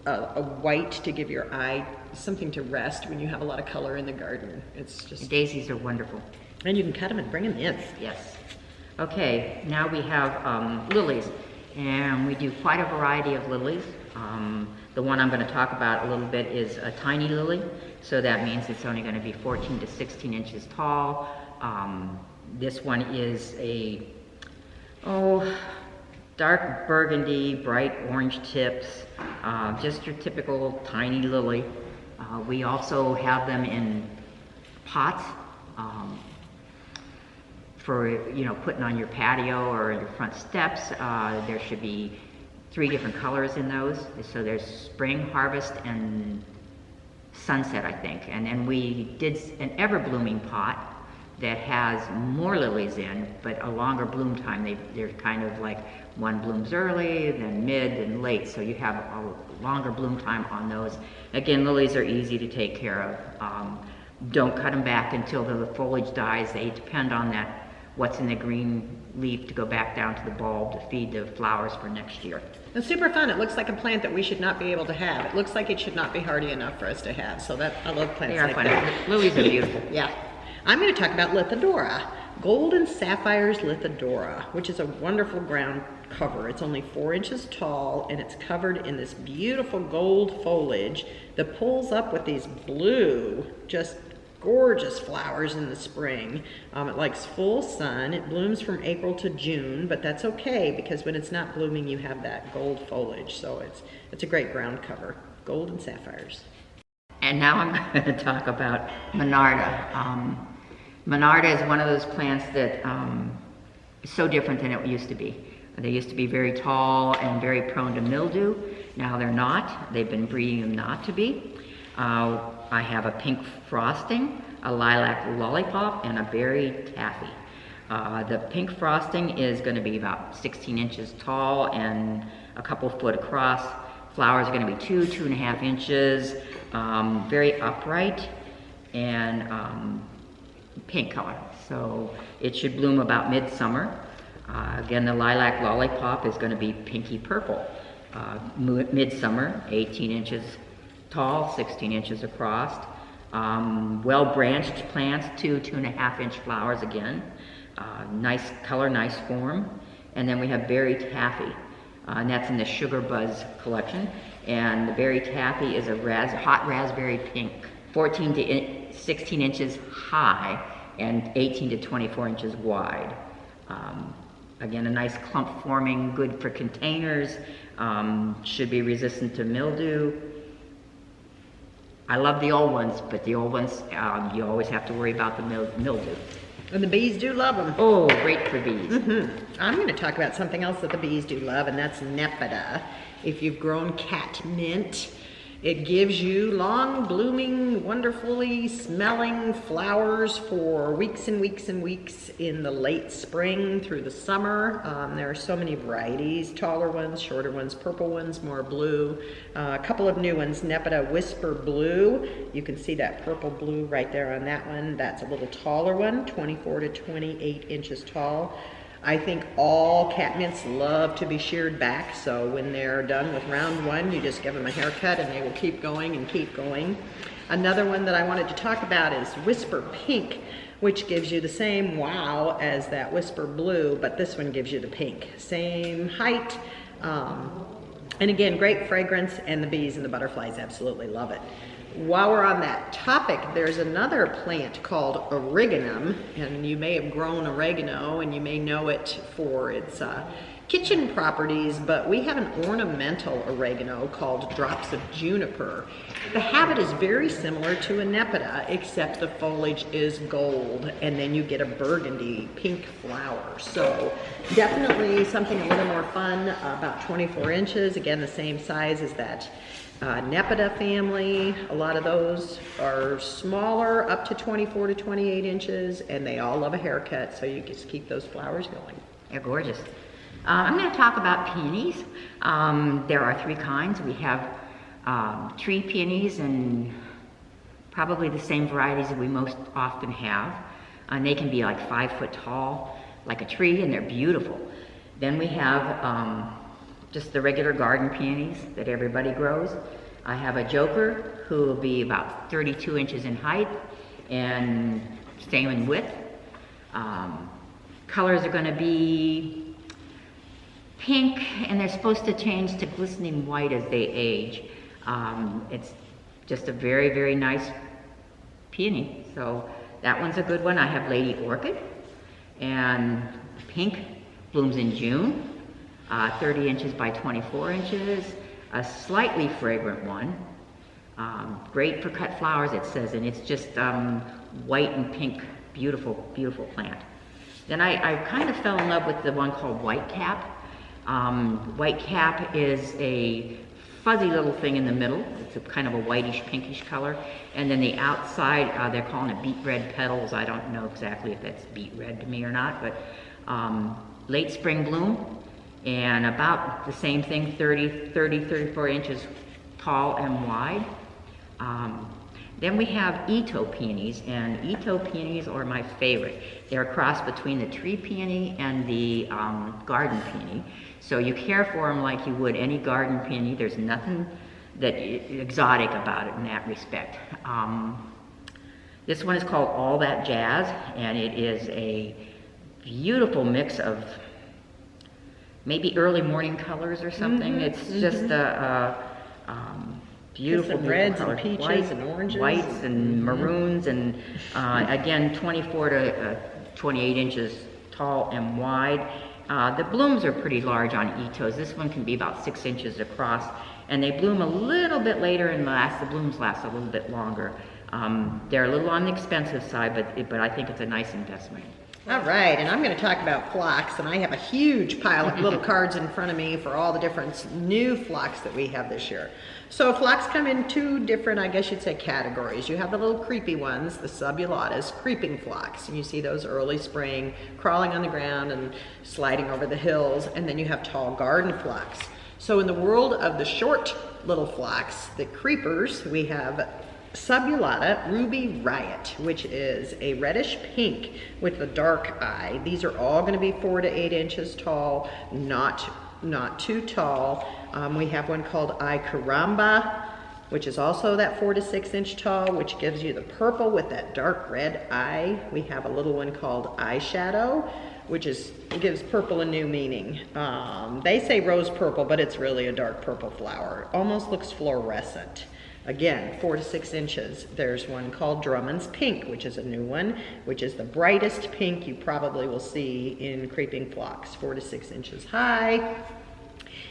a white to give your eye something to rest when you have a lot of color in the garden. It's just... Daisies are wonderful. And you can cut them and bring them in. Yes. Okay, now we have lilies, and we do quite a variety of lilies. The one I'm going to talk about a little bit is a tiny lily, so that means it's only going to be 14 to 16 inches tall. This one is a dark burgundy, bright orange tips, just your typical tiny lily. We also have them in pots. For putting on your patio or your front steps. There should be 3 different colors in those. So there's spring, harvest, and sunset, I think. And then we did an ever blooming pot that has more lilies in, but a longer bloom time. They're kind of like one blooms early, then mid, then late. So you have a longer bloom time on those. Again, lilies are easy to take care of. Don't cut them back until the foliage dies. They depend on that what's in the green leaf to go back down to the bulb to feed the flowers for next year. It's super fun. It looks like a plant that we should not be able to have. It looks like it should not be hardy enough for us to have. So that, I love plants They are like fun. that. Lilies are beautiful. Yeah. I'm going to talk about Lithidora. Gold and Sapphires Lithidora, which is a wonderful ground cover. It's only 4 inches tall, and it's covered in this beautiful gold foliage that pulls up with these blue, just gorgeous flowers in the spring. It likes full sun. It blooms from April to June, but that's okay because when it's not blooming, you have that gold foliage. So it's a great ground cover. Gold and Sapphires. And now I'm going to talk about Monarda. Monarda is one of those plants that is so different than it used to be. They used to be very tall and very prone to mildew. Now they're not. They've been breeding them not to be. I have a pink frosting, a lilac lollipop, and a berry taffy. The pink frosting is going to be about 16 inches tall and a couple foot across. Flowers are going to be 2.5 inches, very upright, and pink color. So it should bloom about midsummer. Again, the lilac lollipop is going to be pinky purple. Midsummer, 18 inches tall, 16 inches across. Well-branched plants, 2.5 inch flowers again. Nice color, nice form. And then we have berry taffy, and that's in the Sugar Buzz collection. And the berry taffy is a hot raspberry pink, 14 to 16 inches high and 18 to 24 inches wide. Again, a nice clump forming, good for containers, should be resistant to mildew. I love the old ones, but the old ones, you always have to worry about the mildew. And the bees do love them. Oh, great for bees. I'm going to talk about something else that the bees do love, and that's Nepeta. If you've grown catmint, it gives you long blooming, wonderfully smelling flowers for weeks and weeks and weeks in the late spring through the summer. There are so many varieties, taller ones, shorter ones, purple ones, more blue. A couple of new ones, Nepeta Whisper Blue. You can see that purple blue right there on that one. That's a little taller one, 24 to 28 inches tall. I think all catmints love to be sheared back, so when they're done with round one, you just give them a haircut and they will keep going and keep going. Another one that I wanted to talk about is Whisper Pink, which gives you the same wow as that Whisper Blue, but this one gives you the pink. Same height, and again, great fragrance, and the bees and the butterflies absolutely love it. While we're on that topic, there's another plant called origanum, and you may have grown oregano and you may know it for its kitchen properties, but we have an ornamental oregano called Drops of Juniper. The habit is very similar to a Nepeta, except the foliage is gold, and then you get a burgundy pink flower. So definitely something a little more fun, about 24 inches, again the same size as that Nepeta family. A lot of those are smaller, up to 24 to 28 inches, and they all love a haircut, so you just keep those flowers going. They're gorgeous. I'm going to talk about peonies. There are 3 kinds. We have tree peonies, and probably the same varieties that we most often have. And they can be like 5 foot tall, like a tree, and they're beautiful. Then we have just the regular garden peonies that everybody grows. I have a joker who will be about 32 inches in height and same in width. Colors are going to be pink, and they're supposed to change to glistening white as they age. It's just a very, very nice peony. So that one's a good one. I have Lady Orchid, and pink blooms in June. 30 inches by 24 inches, a slightly fragrant one. Great for cut flowers, it says, and it's just white and pink, beautiful, beautiful plant. Then I kind of fell in love with the one called White Cap. White Cap is a fuzzy little thing in the middle. It's a kind of a whitish, pinkish color. And then the outside, they're calling it beet red petals. I don't know exactly if that's beet red to me or not, but late spring bloom. And about the same thing, 34 inches tall and wide. Then we have Ito peonies, and Ito peonies are my favorite. They're a cross between the tree peony and the garden peony. So you care for them like you would any garden peony. There's nothing that exotic about it in that respect. This one is called All That Jazz, and it is a beautiful mix of maybe early morning colors or something. It's just a beautiful, some reds color. and peaches White, and oranges. whites and maroons, and again 24 to 28 inches tall and wide. The blooms are pretty large on Itos. This one can be about 6 inches across, and they bloom a little bit later and the blooms last a little bit longer. They're a little on the expensive side, but I think it's a nice investment. All right, and I'm going to talk about phlox, and I have a huge pile of little cards in front of me for all the different new phlox that we have this year. So phlox come in two different, I guess you'd say, categories. You have the little creepy ones, the subulatas, creeping phlox, and you see those early spring, crawling on the ground and sliding over the hills, and then you have tall garden phlox. So in the world of the short little phlox, the creepers, we have Subulata Ruby Riot, which is a reddish pink with a dark eye. These are all going to be 4 to 8 inches tall, not too tall. We have one called I Caramba, which is also that 4 to 6 inch tall, which gives you the purple with that dark red eye. We have a little one called Eyeshadow, which gives purple a new meaning. They say rose purple, but it's really a dark purple flower. Almost looks fluorescent. Again, 4 to 6 inches. There's one called Drummond's Pink, which is a new one, which is the brightest pink you probably will see in creeping phlox, 4 to 6 inches high.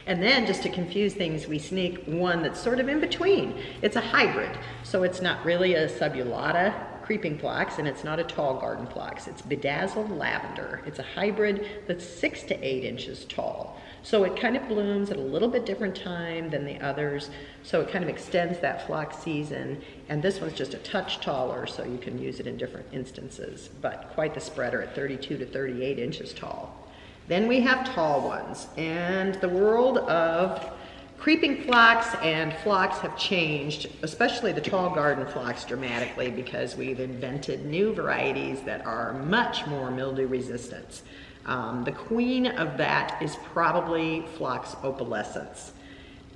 And then, just to confuse things, we sneak one that's sort of in between. It's a hybrid, so it's not really a subulata creeping phlox, and it's not a tall garden phlox. It's bedazzled lavender. It's a hybrid that's 6 to 8 inches tall. So it kind of blooms at a little bit different time than the others, so it kind of extends that phlox season. And this one's just a touch taller, so you can use it in different instances, but quite the spreader at 32 to 38 inches tall. Then we have tall ones, and the world of creeping phlox and phlox have changed, especially the tall garden phlox, dramatically, because we've invented new varieties that are much more mildew resistant. The queen of that is probably Phlox opalescens.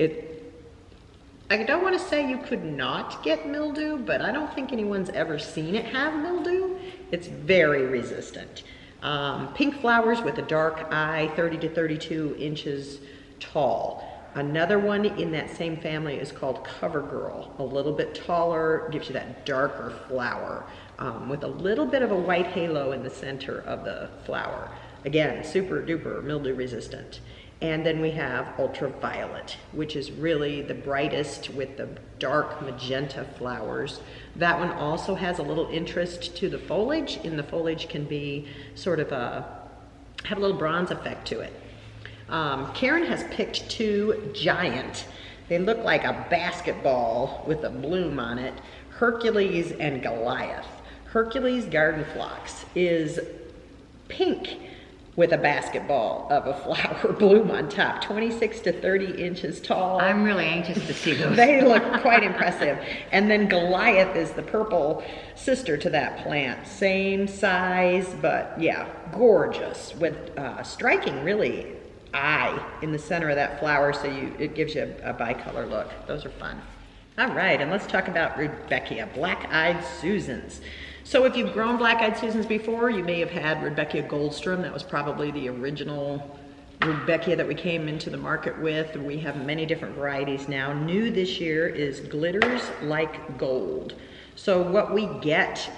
I don't want to say you could not get mildew, but I don't think anyone's ever seen it have mildew. It's very resistant. Pink flowers with a dark eye, 30 to 32 inches tall. Another one in that same family is called Covergirl, a little bit taller, gives you that darker flower with a little bit of a white halo in the center of the flower. Again, super duper mildew resistant. And then we have ultraviolet, which is really the brightest with the dark magenta flowers. That one also has a little interest to the foliage, and the foliage can be sort of have a little bronze effect to it. Karen has picked two giant, they look like a basketball with a bloom on it, Hercules and Goliath. Hercules garden phlox is pink with a basketball of a flower bloom on top, 26 to 30 inches tall. I'm really anxious to see those. They look quite impressive. And then Goliath is the purple sister to that plant. Same size, but yeah, gorgeous with striking really eye in the center of that flower, so it gives you a bicolor look. Those are fun. All right, and let's talk about Rudbeckia, black-eyed Susans. So if you've grown black-eyed Susans before, you may have had Rudbeckia Goldstrom. That was probably the original Rudbeckia that we came into the market with. We have many different varieties now. New this year is Glitters Like Gold. So what we get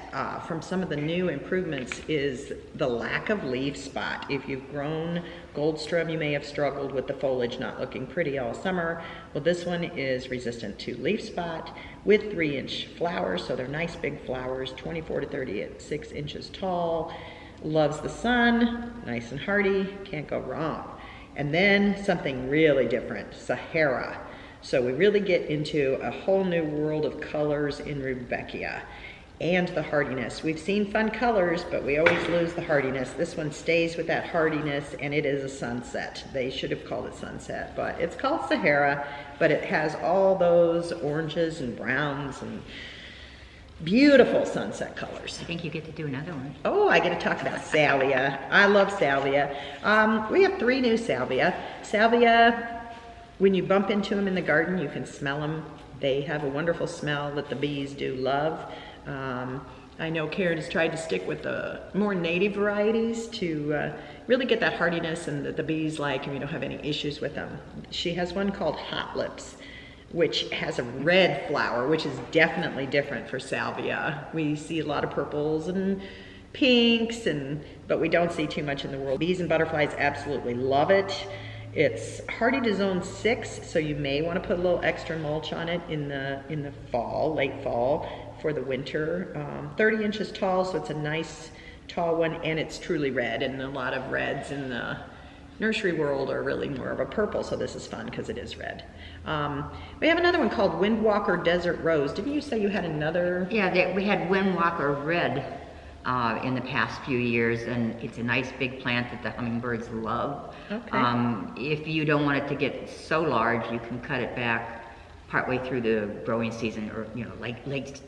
from some of the new improvements is the lack of leaf spot. If you've grown Goldstrom, you may have struggled with the foliage not looking pretty all summer. Well, this one is resistant to leaf spot with 3-inch flowers, so they're nice big flowers, 24 to 36 inches tall. Loves the sun, nice and hardy, can't go wrong. And then something really different, Sahara. So we really get into a whole new world of colors in Rudbeckia and the hardiness. We've seen fun colors, but we always lose the hardiness. This one stays with that hardiness, and it is a sunset. They should have called it sunset, but it's called Sahara, but it has all those oranges and browns and Beautiful sunset colors. I think you get to do another one. Oh, I get to talk about salvia. I love salvia. We have 3 new salvia. Salvia, when you bump into them in the garden, you can smell them. They have a wonderful smell that the bees do love. I know Karen has tried to stick with the more native varieties to really get that hardiness and that the bees like, and we don't have any issues with them. She has one called Hot Lips, which has a red flower, which is definitely different for salvia. We see a lot of purples and pinks, but we don't see too much in the world. Bees and butterflies absolutely love it. It's hardy to zone 6, so you may want to put a little extra mulch on it in the fall, late fall, for the winter. 30 inches tall, so it's a nice tall one, and it's truly red, and a lot of reds in the nursery world are really more of a purple, so this is fun because it is red. We have another one called Windwalker Desert Rose. Didn't you say you had another? Yeah, we had Windwalker Red in the past few years, and it's a nice big plant that the hummingbirds love. Okay. If you don't want it to get so large, you can cut it back partway through the growing season, or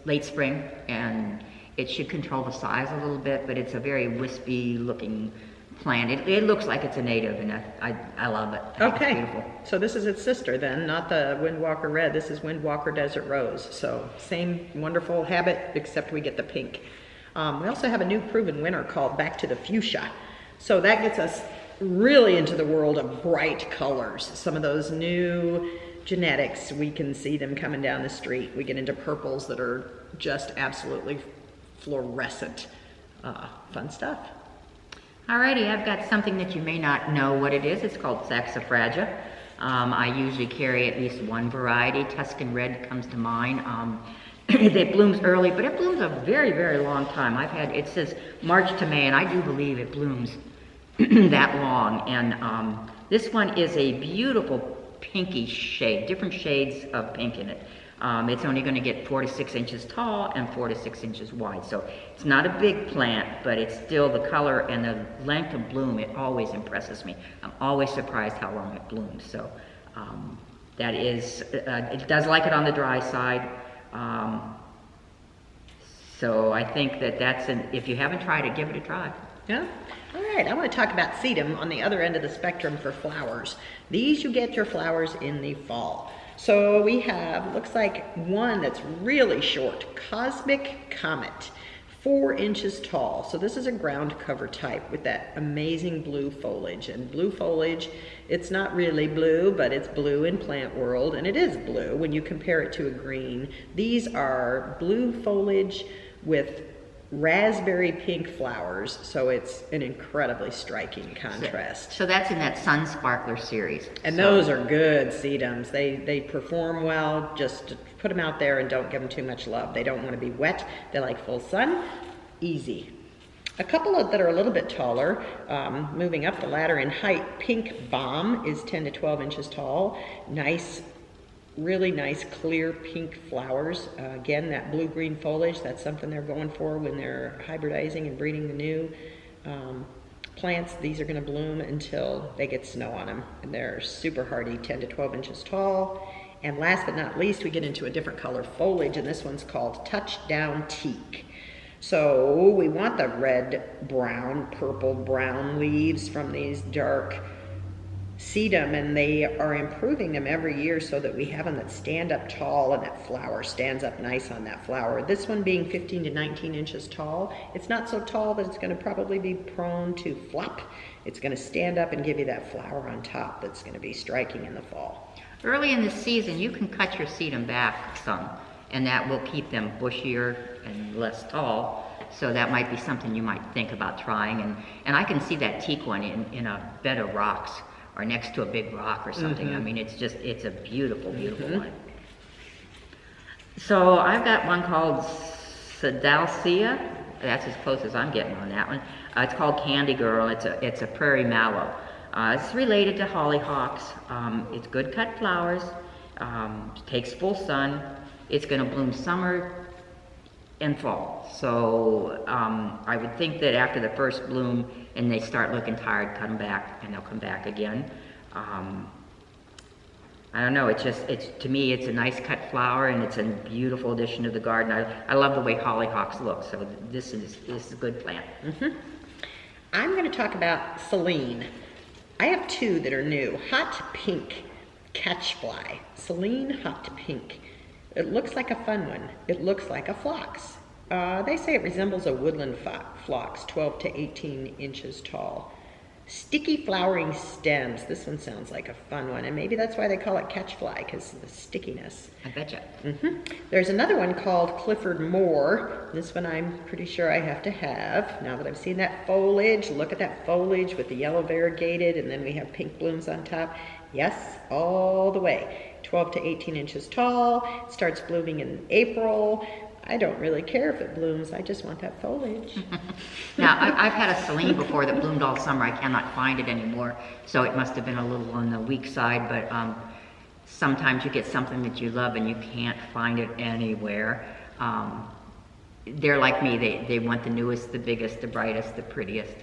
late spring, and it should control the size a little bit, but it's a very wispy looking plant. It looks like it's a native, and I love it. I think it's beautiful. So this is its sister then, not the Windwalker Red. This is Windwalker Desert Rose. So same wonderful habit, except we get the pink. We also have a new proven winner called Back to the Fuchsia. So that gets us really into the world of bright colors. Some of those new genetics, we can see them coming down the street. We get into purples that are just absolutely fluorescent. Fun stuff. Alrighty, I've got something that you may not know what it is. It's called Saxifraga. I usually carry at least one variety. Tuscan Red comes to mind. It blooms early, but it blooms a very, very long time. It says March to May, and I do believe it blooms that long. And this one is a beautiful pinky shade, different shades of pink in it. It's only going to get 4 to 6 inches tall and 4 to 6 inches wide. So it's not a big plant, but it's still the color and the length of bloom. It always impresses me. I'm always surprised how long it blooms. So that is, it does like it on the dry side. So I think that's if you haven't tried it, give it a try. Yeah. All right, I want to talk about sedum on the other end of the spectrum for flowers. These you get your flowers in the fall. So we have, looks like one that's really short, Cosmic Comet, 4 inches tall. So this is a ground cover type with that amazing blue foliage. And blue foliage, it's not really blue, but it's blue in plant world, and it is blue when you compare it to a green. These are blue foliage with raspberry pink flowers, so it's an incredibly striking contrast. So that's in that Sun Sparkler series. And those are good sedums. They perform well. Just put them out there and don't give them too much love. They don't want to be wet. They like full sun. Easy. A couple that are a little bit taller, moving up the ladder in height. Pink Bomb is 10 to 12 inches tall. Nice, really nice clear pink flowers. Again, that blue-green foliage, that's something they're going for when they're hybridizing and breeding the new plants. These are going to bloom until they get snow on them. And they're super hardy, 10 to 12 inches tall. And last but not least, we get into a different color foliage, and this one's called Touchdown Teak. So we want the red, brown, purple, brown leaves from these dark sedum, and they are improving them every year so that we have them that stand up tall and that flower stands up nice on that flower. This one being 15 to 19 inches tall. It's not so tall that it's going to probably be prone to flop. It's going to stand up and give you that flower on top that's going to be striking in the fall. Early in the season, you can cut your sedum back some, and that will keep them bushier and less tall. So that might be something you might think about trying. And I can see that teak one in a bed of rocks or next to a big rock or something. I mean, it's a beautiful, beautiful one. So I've got one called Azaleas. That's as close as I'm getting on that one. It's called Candy Girl. It's a prairie mallow. It's related to hollyhocks. It's good cut flowers. Takes full sun. It's going to bloom summer and fall. So I would think that after the first bloom and they start looking tired, cut them back and they'll come back again. I don't know, to me, it's a nice cut flower and it's a beautiful addition to the garden. I love the way hollyhocks look, so this is a good plant. I'm going to talk about Celine. I have two that are new. Hot Pink Catchfly. Celine Hot Pink. It looks like a fun one. It looks like a phlox. They say it resembles a woodland phlox, 12 to 18 inches tall. Sticky flowering stems. This one sounds like a fun one, and maybe that's why they call it catchfly, because of the stickiness. I betcha. There's another one called Clifford Moore. This one I'm pretty sure I have to have. Now that I've seen that foliage, look at that foliage with the yellow variegated, and then we have pink blooms on top. Yes, all the way. 12 to 18 inches tall. It starts blooming in April. I don't really care if it blooms. I just want that foliage. Now, I've had a Celine before that bloomed all summer. I cannot find it anymore, so it must have been a little on the weak side, but sometimes you get something that you love and you can't find it anywhere. They're like me. They want the newest, the biggest, the brightest, the prettiest,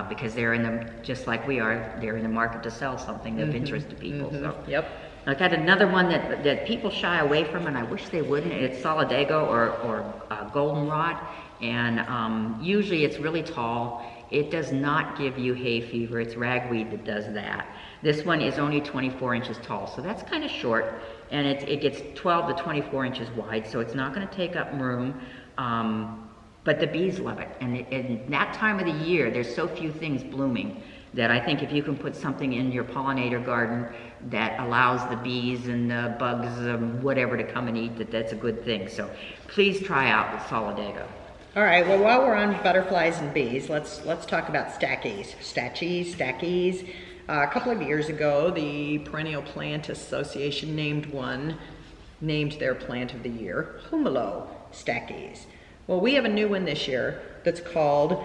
because they're just like we are, they're in the market to sell something of interest to people. So. Yep. I got another one that people shy away from, and I wish they wouldn't. It's solidago or goldenrod, and usually it's really tall. It does not give you hay fever. It's ragweed that does that. This one is only 24 inches tall, so that's kind of short, and it gets 12 to 24 inches wide, so it's not going to take up room. But the bees love it, and in that time of the year, there's so few things blooming that I think if you can put something in your pollinator garden that allows the bees and the bugs, whatever, to come and eat, that's a good thing. So please try out the solidago. All right, well, while we're on butterflies and bees, let's talk about stackies. Stackies. A couple of years ago, the Perennial Plant Association named their plant of the year Humalo stackies. Well, we have a new one this year that's called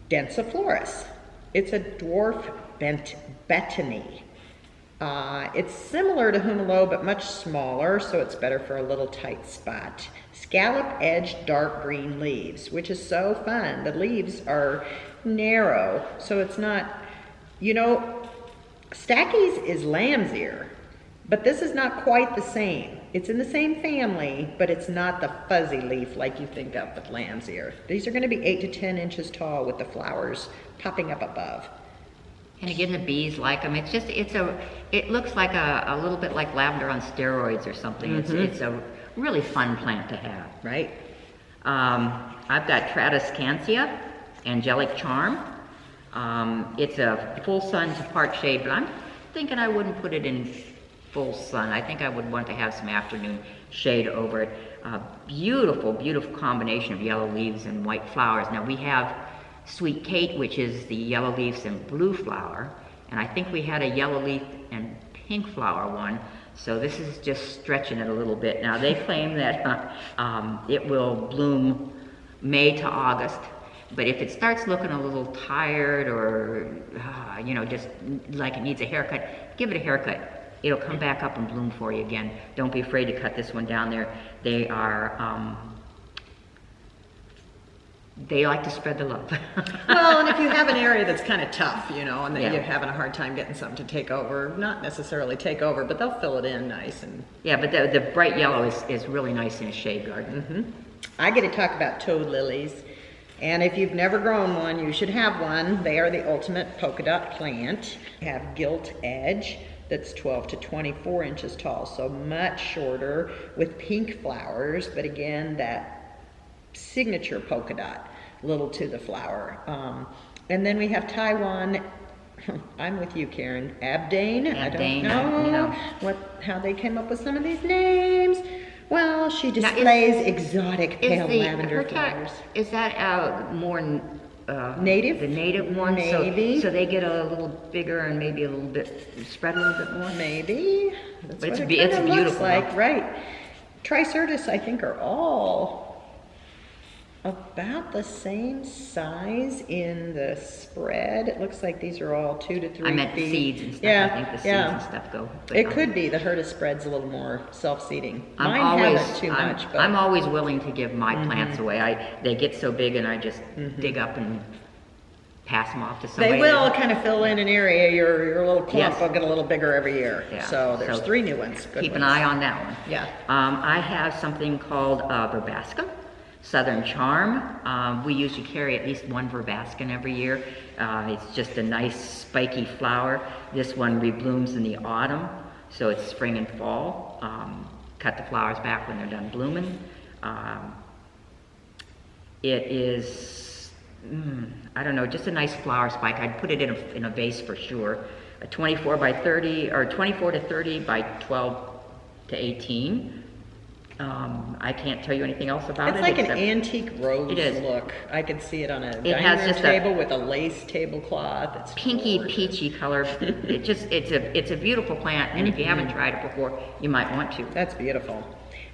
Densiflorus. It's a dwarf betony. It's similar to Humalo, but much smaller, so it's better for a little tight spot. Scallop-edged dark green leaves, which is so fun. The leaves are narrow, so it's not, Stackies is lamb's ear, but this is not quite the same. It's in the same family, but it's not the fuzzy leaf like you think of with lamb's ear. These are going to be 8 to 10 inches tall with the flowers popping up above. And again, the bees like them. It looks like a little bit like lavender on steroids or something. It's a really fun plant to have. Right. I've got Tradescantia, Angelic Charm. It's a full sun to part shade, but I'm thinking I wouldn't put it in full sun. I think I would want to have some afternoon shade over it. Beautiful, beautiful combination of yellow leaves and white flowers. Now we have Sweet Kate, which is the yellow leaves and blue flower, and I think we had a yellow leaf and pink flower one, so this is just stretching it a little bit. Now they claim that it will bloom May to August, but if it starts looking a little tired or just like it needs a haircut, give it a haircut. It'll come back up and bloom for you again. Don't be afraid to cut this one down there. They like to spread the love. Well, and if you have an area that's kind of tough, and that you're having a hard time getting something to take over, not necessarily take over, but they'll fill it in nice. Yeah, but the bright yellow is really nice in a shade garden. I get to talk about toad lilies. And if you've never grown one, you should have one. They are the ultimate polka dot plant. They have gilt edge that's 12 to 24 inches tall, so much shorter, with pink flowers, but again, that signature polka dot, little to the flower. And then we have Taiwan, I'm with you, Karen, Abdane. I don't know how they came up with some of these names. Well, she displays exotic pale lavender flowers. Is that more native? The native one? Maybe. So they get a little bigger and maybe a little bit, spread a little bit more? Maybe. That's but what it's beautiful. Looks like, right. Tricertus, I think, are all about the same size in the spread. It looks like these are all 2 to 3 feet. I meant the seeds and stuff. Yeah, I think the seeds and stuff go. It could be the Herta spread's a little more self-seeding. I'm always willing to give my plants away. They get so big and I just dig up and pass them off to somebody. They will kind of fill in an area. Your little clump Yes. will get a little bigger every year. Yeah. So there's 3 new ones. Good Keep an ones. eye on that one. Yeah. I have something called verbascum, Southern Charm. We usually carry at least 1 verbascum every year. It's just a nice spiky flower. This one reblooms in the autumn, so it's spring and fall. Cut the flowers back when they're done blooming. It is, I don't know, just a nice flower spike. I'd put it in a vase for sure. A 24 by 30, or 24 to 30 by 12 to 18. I can't tell you anything else about it. It's like an except antique rose It is. look. I could see it on a It dining has room just a table with a lace tablecloth. It's pinky gorgeous. peachy color. It's a beautiful plant, and if you haven't tried it before, you might want to. That's beautiful.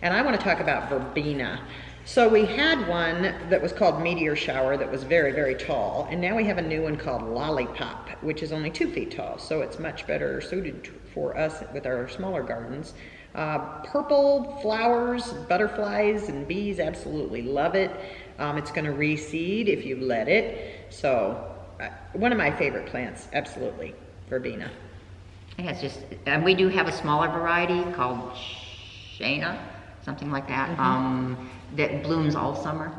And I want to talk about verbena. So we had one that was called Meteor Shower that was very, very tall. And now we have a new one called Lollipop, which is only 2 feet tall. So it's much better suited for us with our smaller gardens. Purple flowers, butterflies, and bees absolutely love it. It's going to reseed if you let it. So one of my favorite plants, absolutely, verbena. Yeah, it's just, and we do have a smaller variety called Shana, something like that, that blooms all summer.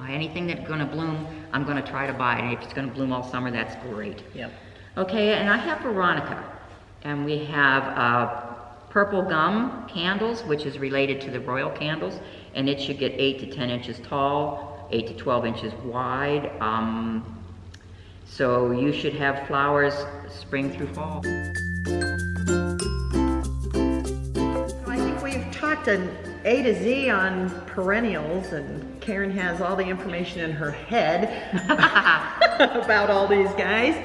Anything that's going to bloom, I'm going to try to buy. And if it's going to bloom all summer, that's great. Yep. Okay, and I have Veronica, and we have purple gum candles, which is related to the royal candles, and it should get 8 to 10 inches tall, 8 to 12 inches wide. So you should have flowers spring through fall. I think we've talked an A to Z on perennials, and Karen has all the information in her head about all these guys.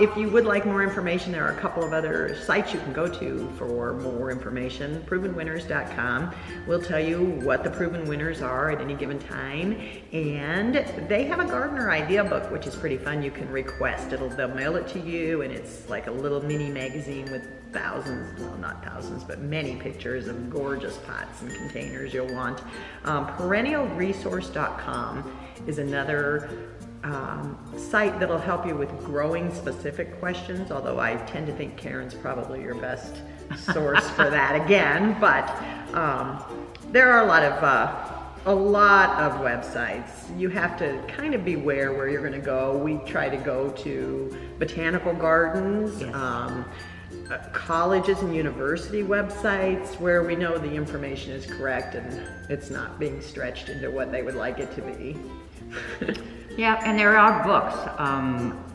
If you would like more information, there are a couple of other sites you can go to for more information. Provenwinners.com will tell you what the proven winners are at any given time, and they have a gardener idea book, which is pretty fun. You can request. They'll mail it to you, and it's like a little mini magazine with thousands, well, not thousands, but many pictures of gorgeous pots and containers you'll want. Perennialresource.com is another site that'll help you with growing specific questions, although I tend to think Karen's probably your best source for that again, but there are a lot of websites. You have to kind of beware where you're going to go. We try to go to botanical gardens, Yes. Colleges and university websites where we know the information is correct and it's not being stretched into what they would like it to be. Yeah, and there are books.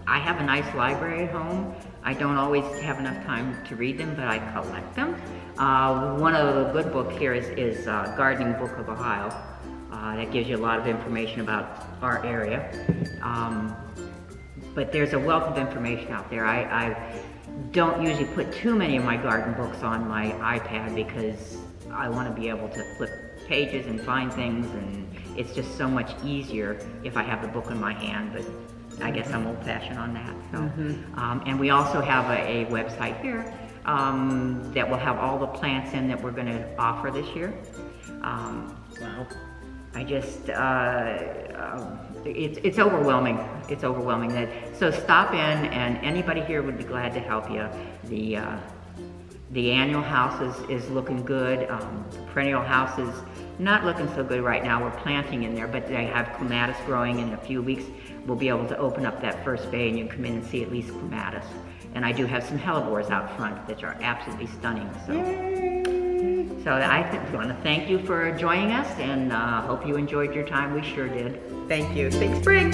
I have a nice library at home. I don't always have enough time to read them, but I collect them. One of the good books here is Gardening Book of Ohio. That gives you a lot of information about our area. But there's a wealth of information out there. I don't usually put too many of my garden books on my iPad because I want to be able to flip pages and find things, and it's just so much easier if I have the book in my hand, but I guess I'm old-fashioned on that. So. And we also have a website here that will have all the plants in that we're going to offer this year. Wow. I just, it's overwhelming. It's overwhelming. So stop in, and anybody here would be glad to help you. The annual house is looking good. The perennial house is not looking so good right now. We're planting in there, but they have clematis growing. In a few weeks, we'll be able to open up that first bay, and you can come in and see at least clematis. And I do have some hellebores out front that are absolutely stunning. So. So I want to thank you for joining us, and hope you enjoyed your time. We sure did. Thank you. Think spring.